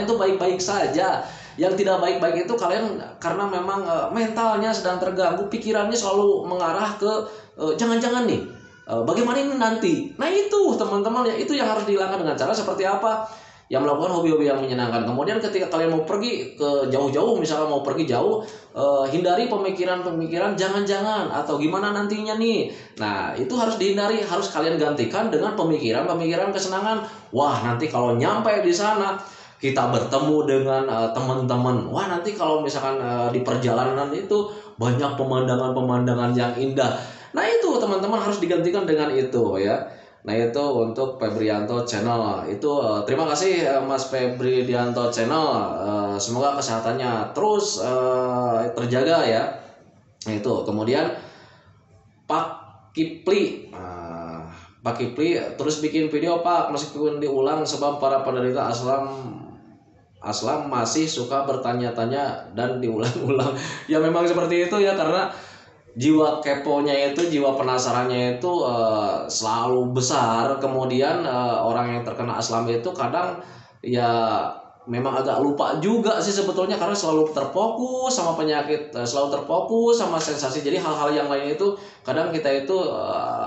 itu baik-baik saja. Yang tidak baik-baik itu kalian karena memang mentalnya sedang terganggu, pikirannya selalu mengarah ke jangan-jangan nih bagaimana ini nanti. Nah itu teman-teman ya, itu yang harus dihilangkan dengan cara seperti apa? Yang melakukan hobi-hobi yang menyenangkan. Kemudian ketika kalian mau pergi ke jauh-jauh, misalnya mau pergi jauh, hindari pemikiran-pemikiran jangan-jangan atau gimana nantinya nih. Nah itu harus dihindari, harus kalian gantikan dengan pemikiran-pemikiran kesenangan. Wah nanti kalau nyampe di sana kita bertemu dengan teman-teman. Wah nanti kalau misalkan di perjalanan itu banyak pemandangan-pemandangan yang indah. Nah itu teman-teman harus digantikan dengan itu ya. Nah itu untuk Febrianto channel. Itu terima kasih Mas Febrianto channel. Semoga kesehatannya terus terjaga ya. Nah itu kemudian Pak Kipli. Pak Kipli terus bikin video Pak, meskipun diulang sebab para penderita Aslam masih suka bertanya-tanya dan diulang-ulang. Ya memang seperti itu ya, karena jiwa keponya itu, jiwa penasarannya itu selalu besar. Kemudian orang yang terkena aslam itu kadang ya memang agak lupa juga sih sebetulnya, karena selalu terfokus sama penyakit, selalu terfokus sama sensasi. Jadi hal-hal yang lain itu kadang kita itu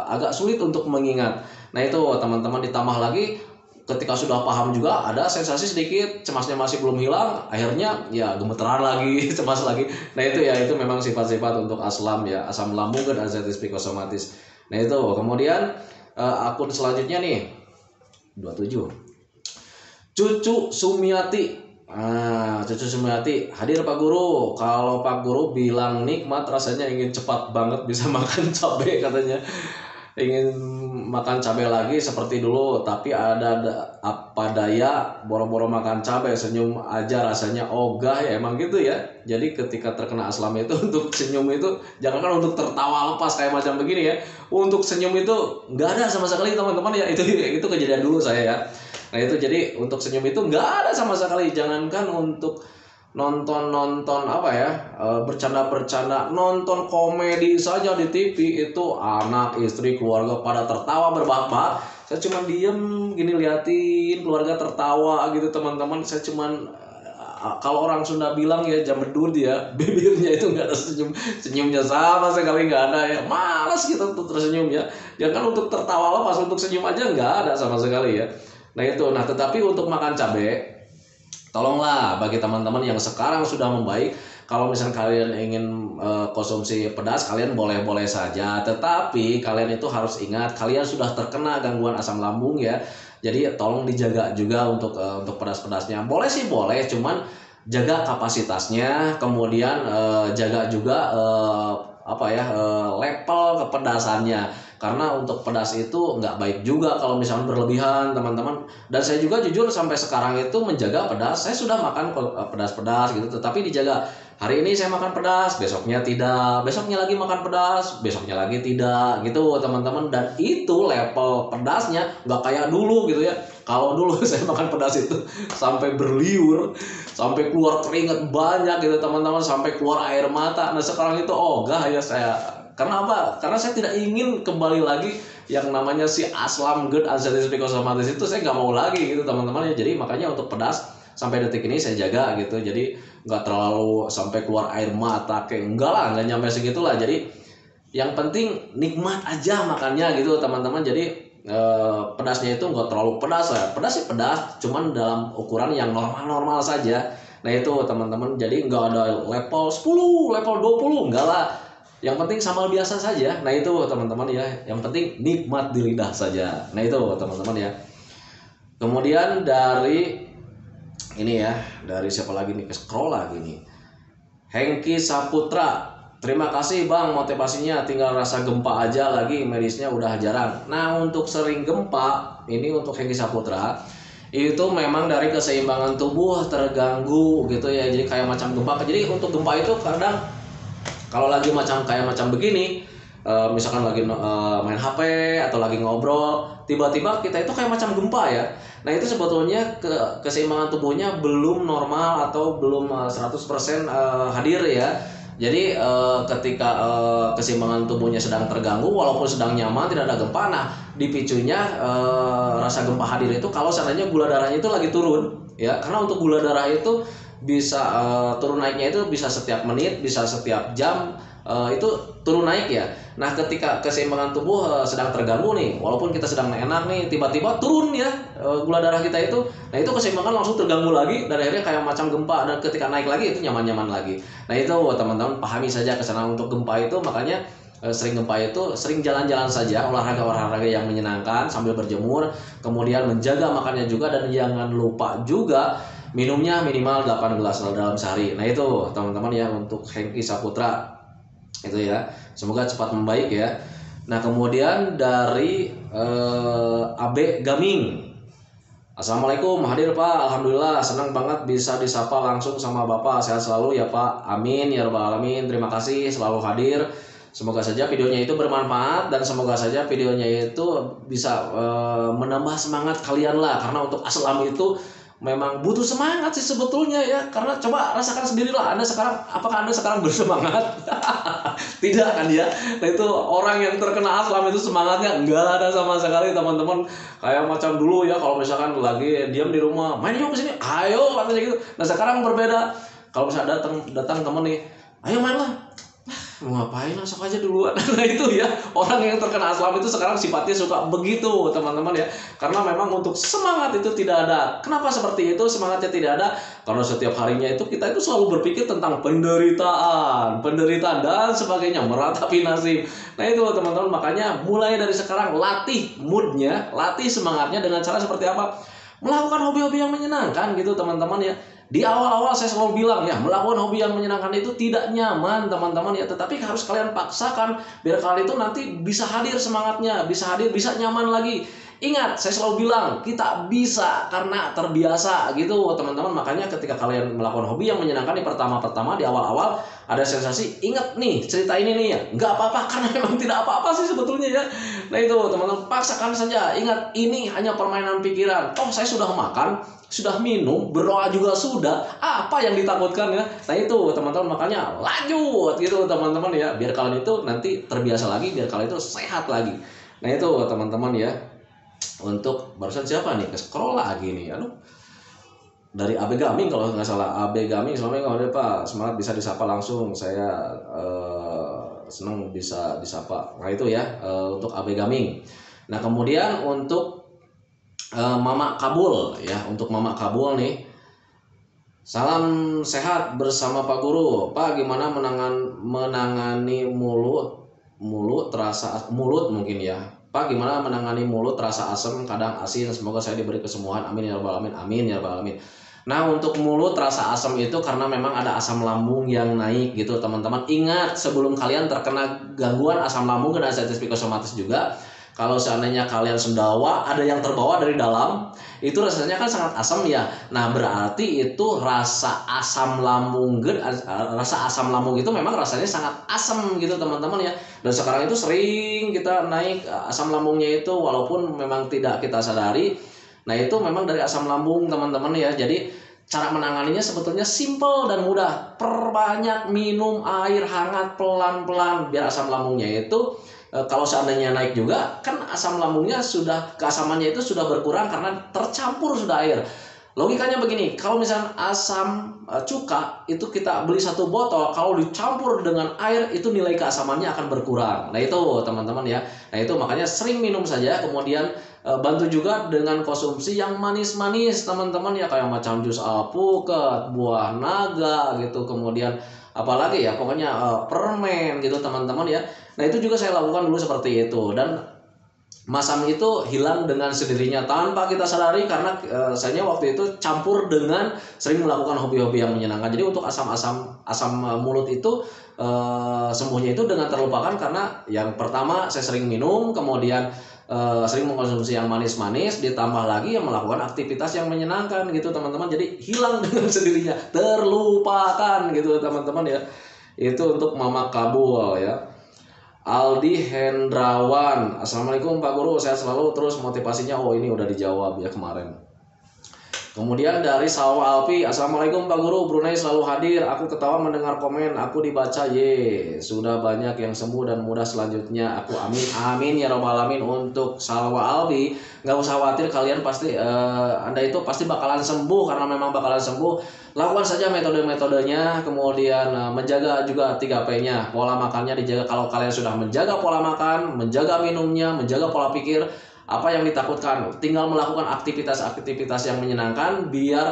agak sulit untuk mengingat. Nah itu teman-teman, ditambah lagi ketika sudah paham juga ada sensasi sedikit, cemasnya masih belum hilang, akhirnya ya gemeteran lagi, cemas lagi. Nah itu ya, itu memang sifat-sifat untuk aslam ya, asam lambung dan anxiety psikosomatis. Nah itu kemudian akun selanjutnya nih 27 Cucu Sumiati. Cucu Sumiati, hadir Pak Guru. Kalau Pak Guru bilang nikmat, rasanya ingin cepat banget bisa makan cabai katanya. Ingin makan cabai lagi seperti dulu, tapi ada apa daya, boro-boro makan cabai, senyum aja rasanya ogah ya, emang gitu ya. Jadi ketika terkena aslam itu untuk senyum itu, jangankan untuk tertawa lepas kayak macam begini ya, untuk senyum itu nggak ada sama sekali teman-teman ya. Itu kejadian dulu saya ya. Nah itu jadi untuk senyum itu nggak ada sama sekali. Jangankan untuk nonton apa ya, bercanda-bercanda, nonton komedi saja di TV itu anak, istri, keluarga pada tertawa berbahak-bahak. Saya cuma diem gini liatin keluarga tertawa gitu teman-teman. Saya cuman kalau orang Sunda bilang ya jambedut ya, bibirnya itu nggak ada senyumnya sama sekali, nggak ada ya. Malas kita untuk tersenyum ya. Jangan untuk tertawa lepas, untuk senyum aja nggak ada sama sekali ya. Nah itu, nah tetapi untuk makan cabai, tolonglah bagi teman-teman yang sekarang sudah membaik, kalau misalnya kalian ingin konsumsi pedas, kalian boleh-boleh saja. Tetapi kalian itu harus ingat, kalian sudah terkena gangguan asam lambung ya. Jadi tolong dijaga juga untuk pedas-pedasnya. Boleh sih boleh, cuman jaga kapasitasnya. Kemudian jaga juga level kepedasannya. Karena untuk pedas itu nggak baik juga kalau misalnya berlebihan teman-teman. Dan saya juga jujur sampai sekarang itu menjaga pedas. Saya sudah makan pedas-pedas gitu, tetapi dijaga. Hari ini saya makan pedas, besoknya tidak, besoknya lagi makan pedas, besoknya lagi tidak gitu teman-teman. Dan itu level pedasnya nggak kayak dulu gitu ya. Kalau dulu saya makan pedas itu sampai berliur, sampai keluar keringat banyak gitu teman-teman, sampai keluar air mata. Nah sekarang itu ogah ya saya. Karena apa? Karena saya tidak ingin kembali lagi yang namanya si asam GERD anxiety psikosomatis itu saya nggak mau lagi gitu teman-teman ya. Jadi makanya untuk pedas sampai detik ini saya jaga gitu. Jadi nggak terlalu sampai keluar air mata kayak enggak lah, nggak nyampe segitulah. Jadi yang penting nikmat aja makannya gitu teman-teman. Jadi pedasnya itu nggak terlalu pedas ya. Pedas sih pedas, cuman dalam ukuran yang normal-normal saja. Nah itu teman-teman, jadi nggak ada level 10, level 20, enggak lah. Yang penting sambal biasa saja. Nah itu teman-teman ya, yang penting nikmat di lidah saja. Nah itu teman-teman ya. Kemudian dari ini ya, dari siapa lagi nih, ke scroll lagi nih, Hengki Saputra. Terima kasih bang motivasinya, tinggal rasa gempa aja lagi, medisnya udah jarang. Nah untuk sering gempa, ini untuk Hengki Saputra, itu memang dari keseimbangan tubuh terganggu gitu ya. Jadi kayak macam gempa. Jadi untuk gempa itu kadang kalau lagi kayak macam begini, misalkan lagi main HP atau lagi ngobrol, tiba-tiba kita itu kayak macam gempa ya. Nah itu sebetulnya keseimbangan tubuhnya belum normal atau belum 100% hadir ya. Jadi ketika keseimbangan tubuhnya sedang terganggu, walaupun sedang nyaman tidak ada gempa, nah dipicunya rasa gempa hadir itu kalau seandainya gula darahnya itu lagi turun ya. Karena untuk gula darah itu bisa turun naiknya itu bisa setiap menit, bisa setiap jam, itu turun naik ya. Nah ketika keseimbangan tubuh sedang terganggu nih, walaupun kita sedang enak nih, tiba-tiba turun ya gula darah kita itu, nah itu keseimbangan langsung terganggu lagi dan akhirnya kayak macam gempa. Dan ketika naik lagi itu nyaman-nyaman lagi. Nah itu teman-teman pahami saja kesana untuk gempa itu. Makanya sering gempa itu sering jalan-jalan saja, olahraga yang menyenangkan sambil berjemur, kemudian menjaga makannya juga, dan jangan lupa juga minumnya minimal 8 gelas dalam sehari. Nah itu teman-teman ya untuk Hengki Saputra itu ya, semoga cepat membaik ya. Nah kemudian dari AB Gaming, Assalamualaikum, hadir Pak, alhamdulillah senang banget bisa disapa langsung sama Bapak, sehat selalu ya Pak, amin ya rabbal alamin. Terima kasih selalu hadir. Semoga saja videonya itu bermanfaat, dan semoga saja videonya itu bisa menambah semangat kalian lah. Karena untuk aslam itu memang butuh semangat sih sebetulnya ya. Karena coba rasakan sendirilah, apakah Anda sekarang bersemangat? Tidak kan ya. Nah itu orang yang terkena aslam itu semangatnya enggak ada sama sekali teman-teman. Kayak macam dulu ya, kalau misalkan lagi diam di rumah, main yuk kesini, ayo katanya gitu. Nah sekarang berbeda. Kalau misalnya datang temen nih, ayo main lah, mau ngapain, langsung aja duluan. Nah itu ya, orang yang terkena aslam itu sekarang sifatnya suka begitu teman-teman ya. Karena memang untuk semangat itu tidak ada. Kenapa seperti itu semangatnya tidak ada? Karena setiap harinya itu kita itu selalu berpikir tentang penderitaan dan sebagainya, meratapi nasib. Nah itu teman-teman, makanya mulai dari sekarang latih moodnya, latih semangatnya dengan cara seperti apa? Melakukan hobi-hobi yang menyenangkan gitu teman-teman ya. Di awal-awal saya selalu bilang ya, melakukan hobi yang menyenangkan itu tidak nyaman teman-teman ya, tetapi harus kalian paksakan biar kalian itu nanti bisa hadir semangatnya, bisa nyaman lagi. Ingat, saya selalu bilang kita bisa karena terbiasa gitu teman-teman. Makanya ketika kalian melakukan hobi yang menyenangkan di pertama-pertama, di awal-awal ada sensasi, ingat nih cerita ini nih ya, nggak apa-apa karena memang tidak apa-apa sih sebetulnya ya. Nah itu teman-teman, paksakan saja. Ingat, ini hanya permainan pikiran. Oh saya sudah makan, sudah minum, berdoa juga sudah, apa yang ditakutkan ya. Nah itu teman-teman, makanya lanjut gitu teman-teman ya, biar kalian itu nanti terbiasa lagi, biar kalian itu sehat lagi. Nah itu teman-teman ya. Untuk barusan siapa nih, ke scroll lagi nih, aduh, dari AB Gaming kalau nggak salah. AB Gaming, Assalamualaikum Pak, semangat bisa disapa langsung, saya senang bisa disapa. Nah itu ya, untuk AB Gaming. Nah kemudian untuk Mama Kabul ya, untuk Mama Kabul nih, salam sehat bersama Pak Guru. Pak, gimana menangani mulut terasa mulut mungkin ya. Pak, gimana menangani mulut terasa asam, kadang asin? Semoga saya diberi kesembuhan. Amin ya rabbal alamin. Amin ya rabbal alamin. Nah, untuk mulut terasa asam itu karena memang ada asam lambung yang naik gitu, teman-teman. Ingat, sebelum kalian terkena gangguan asam lambung dan anxiety psikosomatis juga, kalau seandainya kalian sendawa, ada yang terbawa dari dalam, itu rasanya kan sangat asam ya. Nah berarti itu rasa asam lambung itu memang rasanya sangat asam gitu teman-teman ya. Dan sekarang itu sering kita naik asam lambungnya itu walaupun memang tidak kita sadari. Nah itu memang dari asam lambung teman-teman ya. Jadi cara menanganinya sebetulnya simple dan mudah. Perbanyak minum air hangat pelan-pelan biar asam lambungnya itu kalau seandainya naik juga kan asam lambungnya sudah, keasamannya itu sudah berkurang karena tercampur sudah air. Logikanya begini, kalau misalnya asam cuka itu kita beli satu botol, kalau dicampur dengan air itu nilai keasamannya akan berkurang. Nah itu teman-teman ya. Nah itu makanya sering minum saja, kemudian bantu juga dengan konsumsi yang manis-manis teman-teman ya, kayak macam jus alpukat, buah naga gitu, kemudian apalagi ya pokoknya permen gitu teman-teman ya. Nah itu juga saya lakukan dulu seperti itu, dan masam itu hilang dengan sendirinya tanpa kita sadari karena saya waktu itu campur dengan sering melakukan hobi-hobi yang menyenangkan. Jadi untuk asam mulut itu sembuhnya itu dengan terlupakan karena yang pertama saya sering minum, kemudian sering mengkonsumsi yang manis-manis, ditambah lagi yang melakukan aktivitas yang menyenangkan gitu teman-teman. Jadi hilang dengan sendirinya, terlupakan gitu teman-teman ya. Itu untuk Mama Kabul ya. Aldi Hendrawan, Assalamualaikum Pak Guru, sehat selalu terus motivasinya. Oh ini udah dijawab ya kemarin. Kemudian dari Salwa Alpi, Assalamualaikum Pak Guru, Brunei selalu hadir. Aku ketawa mendengar komen, aku dibaca ye. Sudah banyak yang sembuh dan mudah selanjutnya. Aku amin, amin ya robbal alamin. Untuk Salwa Alpi, nggak usah khawatir, kalian pasti Anda itu pasti bakalan sembuh karena memang bakalan sembuh. Lakukan saja metode-metodenya, kemudian menjaga juga 3P-nya. Pola makannya dijaga. Kalau kalian sudah menjaga pola makan, menjaga minumnya, menjaga pola pikir, apa yang ditakutkan, tinggal melakukan aktivitas-aktivitas yang menyenangkan biar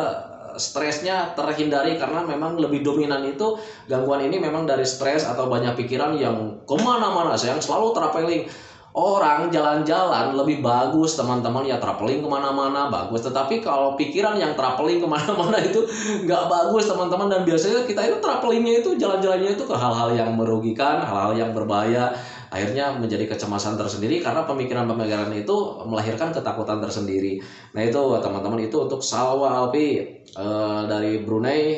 stresnya terhindari, karena memang lebih dominan itu gangguan ini memang dari stres atau banyak pikiran yang kemana-mana, yang selalu traveling. Orang jalan-jalan lebih bagus teman-teman ya, traveling kemana-mana bagus, tetapi kalau pikiran yang traveling kemana-mana itu nggak bagus teman-teman. Dan biasanya kita itu travelingnya itu jalan-jalannya itu ke hal-hal yang merugikan, hal-hal yang berbahaya, akhirnya menjadi kecemasan tersendiri karena pemikiran-pemikiran itu melahirkan ketakutan tersendiri. Nah itu teman-teman, itu untuk Salwa Alpi dari Brunei,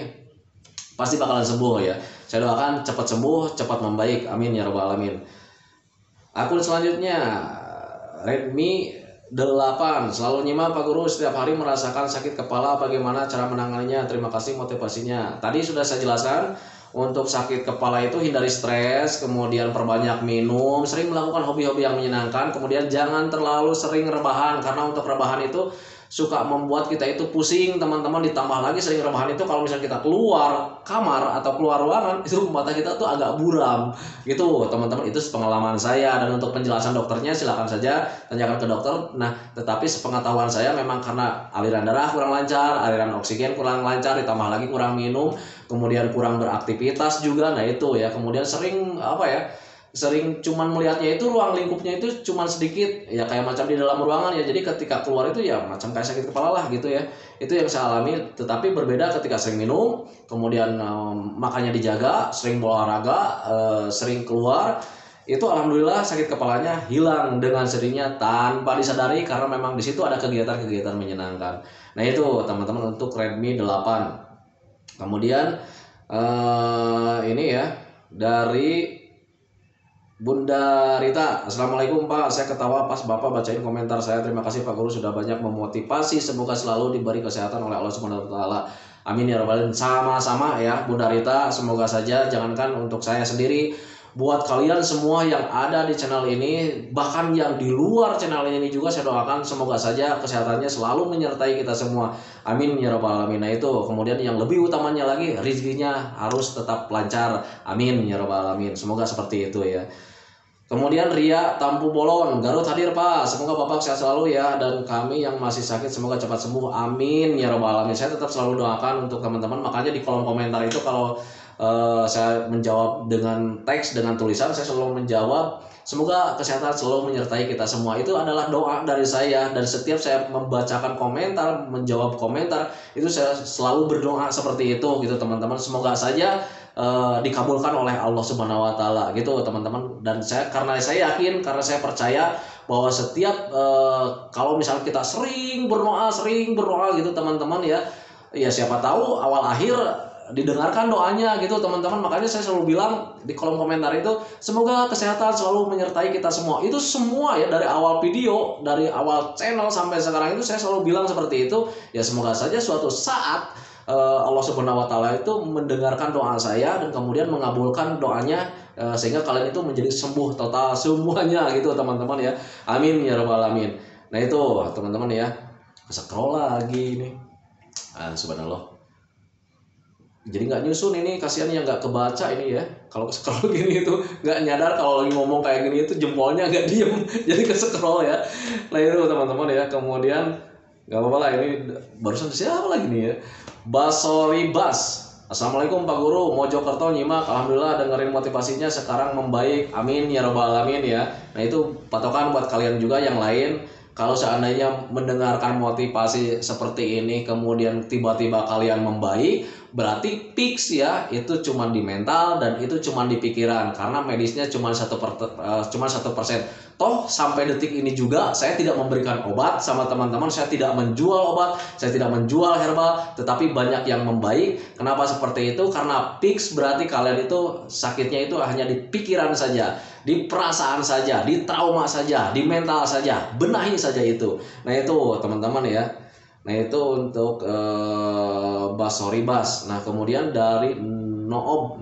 pasti bakalan sembuh ya. Saya doakan cepat sembuh, cepat membaik, amin ya robbal alamin. Akun selanjutnya Redmi 8, selalu nyimak Pak Guru, setiap hari merasakan sakit kepala, bagaimana cara menanganinya? Terima kasih motivasinya. Tadi sudah saya jelaskan, untuk sakit kepala itu hindari stres, kemudian perbanyak minum, sering melakukan hobi-hobi yang menyenangkan, kemudian jangan terlalu sering rebahan, karena untuk rebahan itu suka membuat kita itu pusing teman-teman. Ditambah lagi sering rebahan itu kalau misalnya kita keluar kamar atau keluar ruangan itu mata kita tuh agak buram gitu teman-teman. Itu pengalaman saya, dan untuk penjelasan dokternya silakan saja tanyakan ke dokter. Nah tetapi sepengetahuan saya memang karena aliran darah kurang lancar, aliran oksigen kurang lancar, ditambah lagi kurang minum, kemudian kurang beraktivitas juga. Nah itu ya, kemudian sering sering cuman melihatnya itu ruang lingkupnya itu cuman sedikit ya, kayak macam di dalam ruangan ya. Jadi ketika keluar itu ya macam kayak sakit kepala lah gitu ya. Itu yang saya alami. Tetapi berbeda ketika sering minum, kemudian makannya dijaga, sering olahraga, sering keluar, itu alhamdulillah sakit kepalanya hilang dengan sendirinya tanpa disadari, karena memang di situ ada kegiatan-kegiatan menyenangkan. Nah itu teman-teman untuk Redmi 8. Kemudian ini ya dari Bunda Rita, Assalamualaikum Pak, saya ketawa pas Bapak bacain komentar saya. Terima kasih Pak Guru sudah banyak memotivasi. Semoga selalu diberi kesehatan oleh Allah Subhanahu wa taala. Amin ya rabbal alamin. Sama-sama ya Bunda Rita, semoga saja jangankan untuk saya sendiri, buat kalian semua yang ada di channel ini, bahkan yang di luar channel ini juga saya doakan semoga saja kesehatannya selalu menyertai kita semua. Amin ya rabbal alamin. Nah itu, kemudian yang lebih utamanya lagi, rezekinya harus tetap lancar. Amin ya rabbal alamin. Semoga seperti itu ya. Kemudian Ria Tampu Bolon, Garut hadir Pak, semoga Bapak sehat selalu ya, dan kami yang masih sakit semoga cepat sembuh, amin ya robbal alamin. Saya tetap selalu doakan untuk teman-teman, makanya di kolom komentar itu kalau saya menjawab dengan teks, dengan tulisan, saya selalu menjawab semoga kesehatan selalu menyertai kita semua. Itu adalah doa dari saya, dan setiap saya membacakan komentar, menjawab komentar, itu saya selalu berdoa seperti itu gitu teman-teman. Semoga saja dikabulkan oleh Allah Subhanahu wa taala gitu teman-teman. Dan karena saya yakin, karena saya percaya bahwa setiap kalau misalnya kita sering berdoa gitu teman-teman ya siapa tahu awal akhir didengarkan doanya gitu teman-teman. Makanya saya selalu bilang di kolom komentar itu, semoga kesehatan selalu menyertai kita semua. Itu semua ya, dari awal video, dari awal channel sampai sekarang itu saya selalu bilang seperti itu. Ya semoga saja suatu saat Allah Subhanahu wa taala itu mendengarkan doa saya dan kemudian mengabulkan doanya, sehingga kalian itu menjadi sembuh total semuanya gitu teman-teman ya. Amin ya rabbal alamin. Nah itu teman-teman ya. Scroll lagi nih. Subhanallah. Jadi nggak nyusun ini, kasihan yang nggak kebaca ini ya. Kalau scroll gini itu nggak nyadar kalau lagi ngomong kayak gini itu jempolnya agak diem, jadi ke scroll ya. Nah itu teman-teman ya. Kemudian nggak apa-apa lah, ini barusan siapa lagi nih ya. Basori Bas. Assalamualaikum Pak Guru, Mojokerto nyimak, alhamdulillah dengerin motivasinya sekarang membaik, amin ya robbal alamin ya. Nah itu patokan buat kalian juga yang lain. Kalau seandainya mendengarkan motivasi seperti ini kemudian tiba-tiba kalian membaik, berarti fix ya, itu cuma di mental dan itu cuma di pikiran, karena medisnya cuma 1%. Toh sampai detik ini juga saya tidak memberikan obat sama teman-teman, saya tidak menjual obat, saya tidak menjual herbal, tetapi banyak yang membaik. Kenapa seperti itu? Karena fix berarti kalian itu sakitnya itu hanya di pikiran saja, di perasaan saja, di trauma saja, di mental saja, benahi saja itu. Nah itu teman-teman ya. Nah itu untuk Basori Bas. Nah kemudian dari Noob,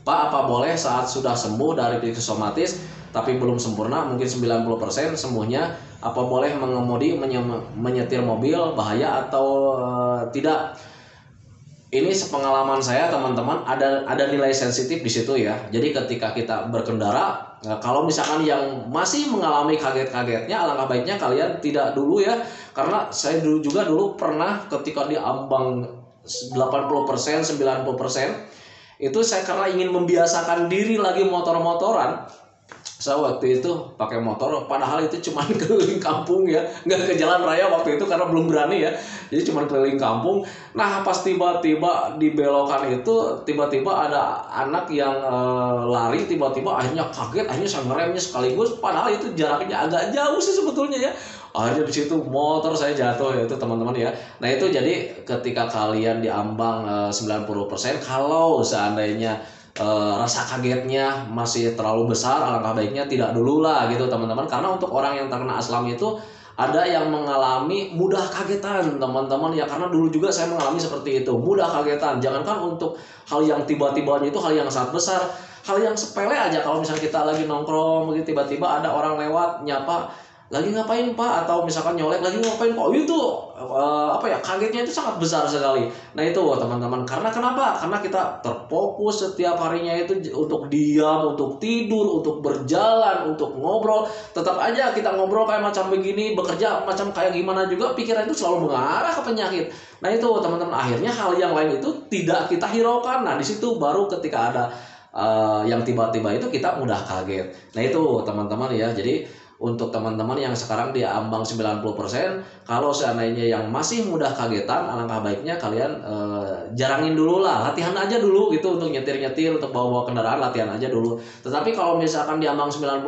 Pak, apa boleh saat sudah sembuh dari psikosomatis tapi belum sempurna, mungkin 90% sembuhnya, apa boleh mengemudi menyetir mobil bahaya atau tidak? Ini sepengalaman saya teman-teman, ada nilai sensitif di situ ya. Jadi ketika kita berkendara, kalau misalkan yang masih mengalami kaget-kagetnya, alangkah baiknya kalian tidak dulu ya. Karena saya dulu pernah ketika di ambang 80%, 90%, itu saya karena ingin membiasakan diri lagi motor-motoran. Saya waktu itu pakai motor, padahal itu cuma keliling kampung ya, nggak ke jalan raya waktu itu karena belum berani ya, jadi cuma keliling kampung. Nah pas tiba-tiba di belokan itu tiba-tiba ada anak yang lari, tiba-tiba akhirnya kaget, akhirnya saya ngeremnya sekaligus, padahal itu jaraknya agak jauh sih sebetulnya ya. Akhirnya di situ motor saya jatuh ya itu teman-teman ya. Nah itu jadi ketika kalian diambang 90%, kalau seandainya rasa kagetnya masih terlalu besar, alangkah baiknya tidak dulu lah gitu teman-teman. Karena untuk orang yang terkena aslam itu ada yang mengalami mudah kagetan teman-teman ya, karena dulu juga saya mengalami seperti itu, mudah kagetan. Jangankan untuk hal yang tiba-tibanya itu hal yang sangat besar, hal yang sepele aja, kalau misalnya kita lagi nongkrong begitu tiba-tiba ada orang lewat nyapa, lagi ngapain Pak, atau misalkan nyolek, lagi ngapain Pak, itu kagetnya itu sangat besar sekali. Nah itu teman-teman, karena kenapa? Karena kita terfokus setiap harinya itu untuk diam, untuk tidur, untuk berjalan, untuk ngobrol. Tetap aja kita ngobrol kayak macam begini, bekerja macam kayak gimana juga, pikiran itu selalu mengarah ke penyakit. Nah itu teman-teman, akhirnya hal yang lain itu tidak kita hiraukan. Nah di situ baru ketika ada yang tiba-tiba itu kita mudah kaget. Nah itu teman-teman ya. Jadi untuk teman-teman yang sekarang di ambang 90%, kalau seandainya yang masih mudah kagetan, alangkah baiknya kalian jarangin dulu lah, latihan aja dulu gitu untuk nyetir-nyetir, untuk bawa-bawa kendaraan, latihan aja dulu. Tetapi kalau misalkan di ambang 90%,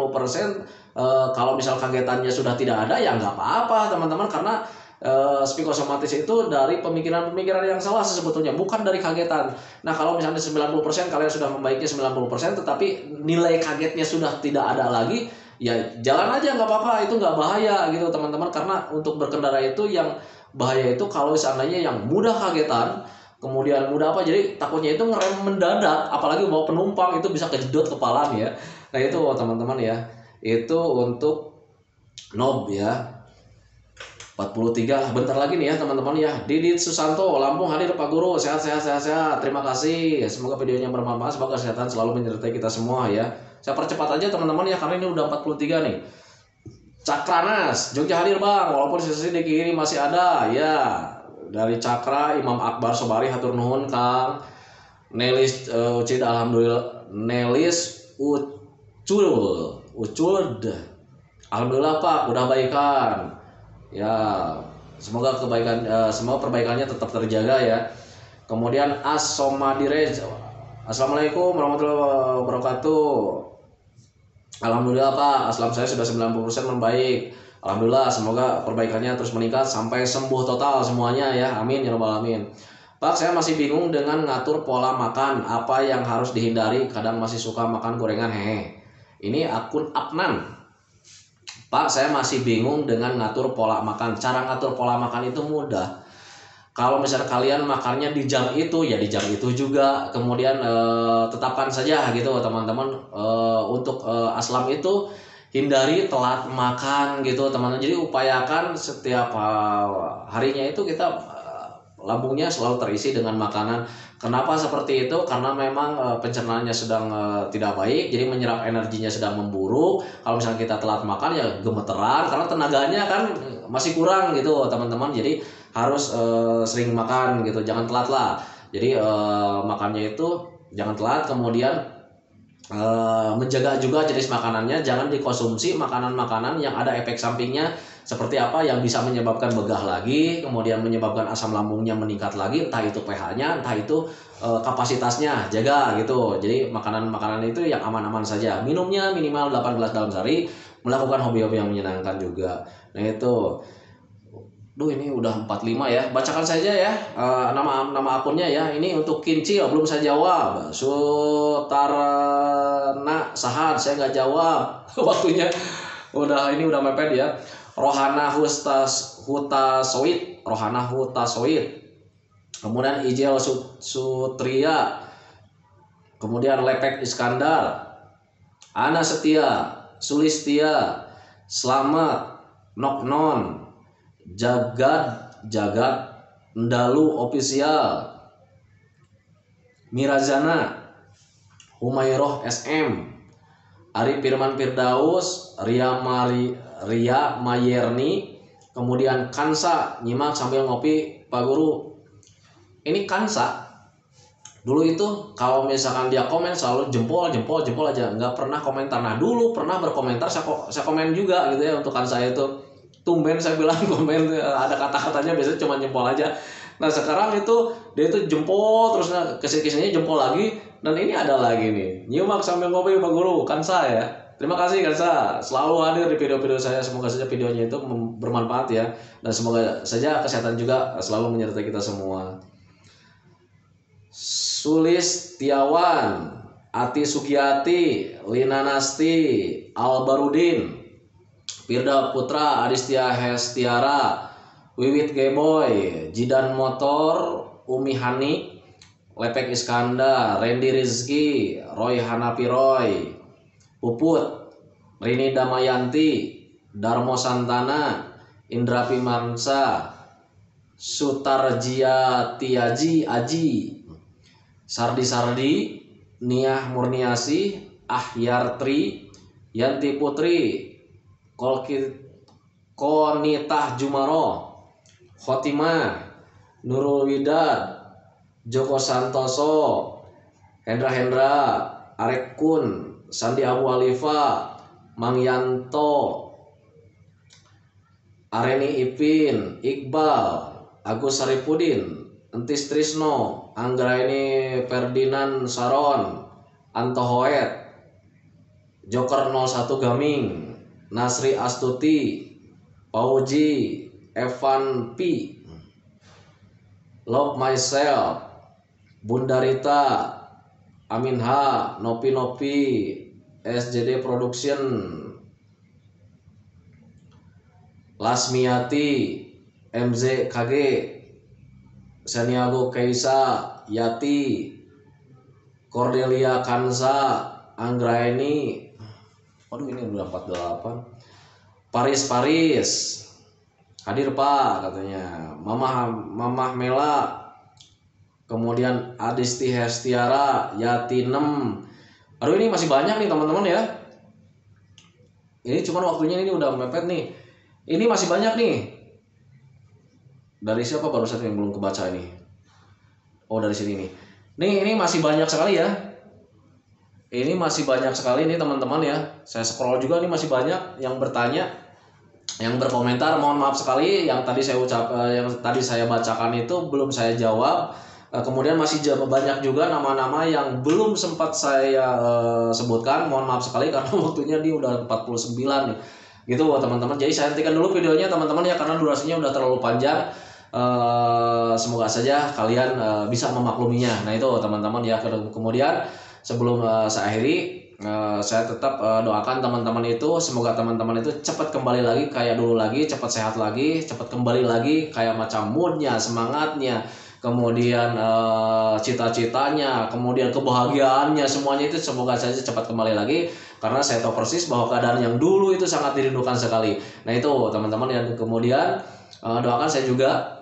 kalau misal kagetannya sudah tidak ada, ya nggak apa-apa teman-teman, karena psikosomatis itu dari pemikiran-pemikiran yang salah sebetulnya, bukan dari kagetan. Nah kalau misalnya 90% kalian sudah membaiknya 90%, tetapi nilai kagetnya sudah tidak ada lagi, ya jalan aja nggak apa-apa, itu nggak bahaya gitu teman-teman. Karena untuk berkendara itu yang bahaya itu kalau seandainya yang mudah kagetan, kemudian mudah jadi takutnya itu ngerem mendadak, apalagi bawa penumpang, itu bisa kejedot kepala ya. Nah itu teman-teman ya, itu untuk Nob ya. 43 bentar lagi nih ya teman-teman ya. Didit Susanto, Lampung hadir Pak Guru, sehat. Terima kasih. Semoga videonya bermanfaat, semoga kesehatan selalu menyertai kita semua ya. Saya percepat aja teman-teman ya, karena ini udah 43 nih. Cakranas, Jogja hadir Bang, walaupun sisi di kiri masih ada ya. Dari Cakra, Imam Akbar Sobari hatur nuhun Kang. Nelis Ucid, alhamdulillah. Nelis Ucud, alhamdulillah Pak, udah baikan. Ya, semoga semua perbaikannya tetap terjaga ya. Kemudian As-Somadirez, assalamualaikum warahmatullahi wabarakatuh. Alhamdulillah Pak, aslam saya sudah 90% membaik. Alhamdulillah, semoga perbaikannya terus meningkat sampai sembuh total semuanya ya. Amin ya rabbal alamin. Pak, saya masih bingung dengan ngatur pola makan, apa yang harus dihindari, kadang masih suka makan gorengan hehe. Ini akun Apnan. Pak, saya masih bingung dengan ngatur pola makan. Cara ngatur pola makan itu mudah. Kalau misalnya kalian makannya di jam itu, ya di jam itu juga. Kemudian tetapkan saja gitu teman-teman, untuk aslam itu hindari telat makan gitu teman-teman. Jadi upayakan setiap harinya itu kita lambungnya selalu terisi dengan makanan. Kenapa seperti itu? Karena memang pencernaannya sedang tidak baik, jadi menyerap energinya sedang memburuk. Kalau misalnya kita telat makan ya gemeteran, karena tenaganya kan masih kurang gitu teman-teman. Jadi harus sering makan gitu, jangan telat lah. Jadi makannya itu jangan telat. Kemudian menjaga juga jenis makanannya, jangan dikonsumsi makanan-makanan yang ada efek sampingnya seperti apa yang bisa menyebabkan begah lagi, kemudian menyebabkan asam lambungnya meningkat lagi, entah itu pH-nya, entah itu kapasitasnya, jaga gitu. Jadi makanan-makanan itu yang aman-aman saja. Minumnya minimal 8 gelas dalam sehari, melakukan hobi-hobi yang menyenangkan juga. Nah itu. Duh, ini udah 45 ya. Bacakan saja ya nama akunnya ya. Ini untuk Kinci belum saya jawab. Sutarna Sahad saya nggak jawab. Waktunya ini udah mepet ya. Rohana Hutasoid. Kemudian Ijel Sutria. Kemudian Lepek Iskandar. Ana Setia, Sulistia, Slamet, Noknon, Jagat Ndalu Official, Mirazana, Humayroh SM, Ari Firman Firdaus, Ria Mayerni, kemudian Kansa. Nyimak sambil ngopi Pak Guru. Ini Kansa dulu itu kalau misalkan dia komen selalu jempol aja, nggak pernah komentar. Nah dulu pernah berkomentar, saya komen juga gitu ya untuk Kansa itu. Tumben saya bilang komen, ada kata-katanya biasanya cuma jempol aja. Nah sekarang itu dia itu jempol terus, kesini-kesininya jempol lagi. Dan ini ada lagi nih, nyimak sambil ngopi Pak Guru, Kansa ya. Terima kasih Kansa, selalu hadir di video-video saya. Semoga saja videonya itu bermanfaat ya. Dan semoga saja kesehatan juga selalu menyertai kita semua. Sulistiawan, Ati Sugiyati, Lina Nasti, Albarudin, Firda Putra, Adistia Hestiara, Wiwit Geboy, Jidan Motor, Umi Hani, Lepek Iskandar, Randy Rizky, Roy Hanapi Roy, Puput, Rini Damayanti, Darmo Santana, Indra Pimansa, Sutarjia Tiaji Aji, Sardi, Niah Murniasi, Ahyartri, Yanti Putri, Konitah Jumaro, Khotimah, Nurul Widad, Joko Santoso, Hendra, Arek Kun, Sandi Abu Alifa, Mang Yanto, Areni Ipin, Iqbal, Agus Saripudin, Entis Trisno, Anggraini Ferdinand Saron, Anto Hoet, Joker 01 Gaming, Nasri Astuti, Pauji, Evan P, Love Myself, Bundarita, Aminha, Nopi, SJD Production, Lasmiati, MZKG, Saniago Keisa, Yati, Cordelia Kansa, Anggraini. Waduh ini udah 48. Paris, hadir Pak katanya. Mamah Mela, kemudian Adisti Hestiara, Yati 6. Aduh ini masih banyak nih teman-teman ya. Ini cuman waktunya ini udah mepet nih. Ini masih banyak nih. Dari siapa barusan yang belum kebaca ini? Oh dari sini nih. Nih ini masih banyak sekali ya. Ini masih banyak sekali nih teman-teman ya. Saya scroll juga nih masih banyak yang bertanya, yang berkomentar. Mohon maaf sekali yang tadi saya bacakan itu belum saya jawab. Kemudian masih banyak juga nama-nama yang belum sempat saya sebutkan. Mohon maaf sekali karena waktunya dia udah 49 nih. Gitu teman-teman. Jadi saya hentikan dulu videonya teman-teman ya, karena durasinya udah terlalu panjang. Semoga saja kalian bisa memakluminya. Nah itu teman-teman ya. Kemudian sebelum saya akhiri, saya tetap doakan teman-teman itu, semoga teman-teman itu cepat kembali lagi kayak dulu lagi, cepat sehat lagi, cepat kembali lagi kayak macam moodnya, semangatnya, kemudian cita-citanya, kemudian kebahagiaannya, semuanya itu semoga saja cepat kembali lagi, karena saya tahu persis bahwa keadaan yang dulu itu sangat dirindukan sekali. Nah itu teman-teman, yang kemudian doakan saya juga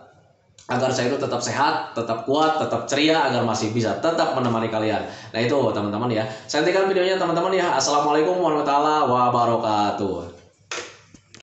agar saya itu tetap sehat, tetap kuat, tetap ceria, agar masih bisa tetap menemani kalian. Nah itu teman-teman ya. Saya hentikan videonya teman-teman ya. Assalamualaikum warahmatullahi wabarakatuh.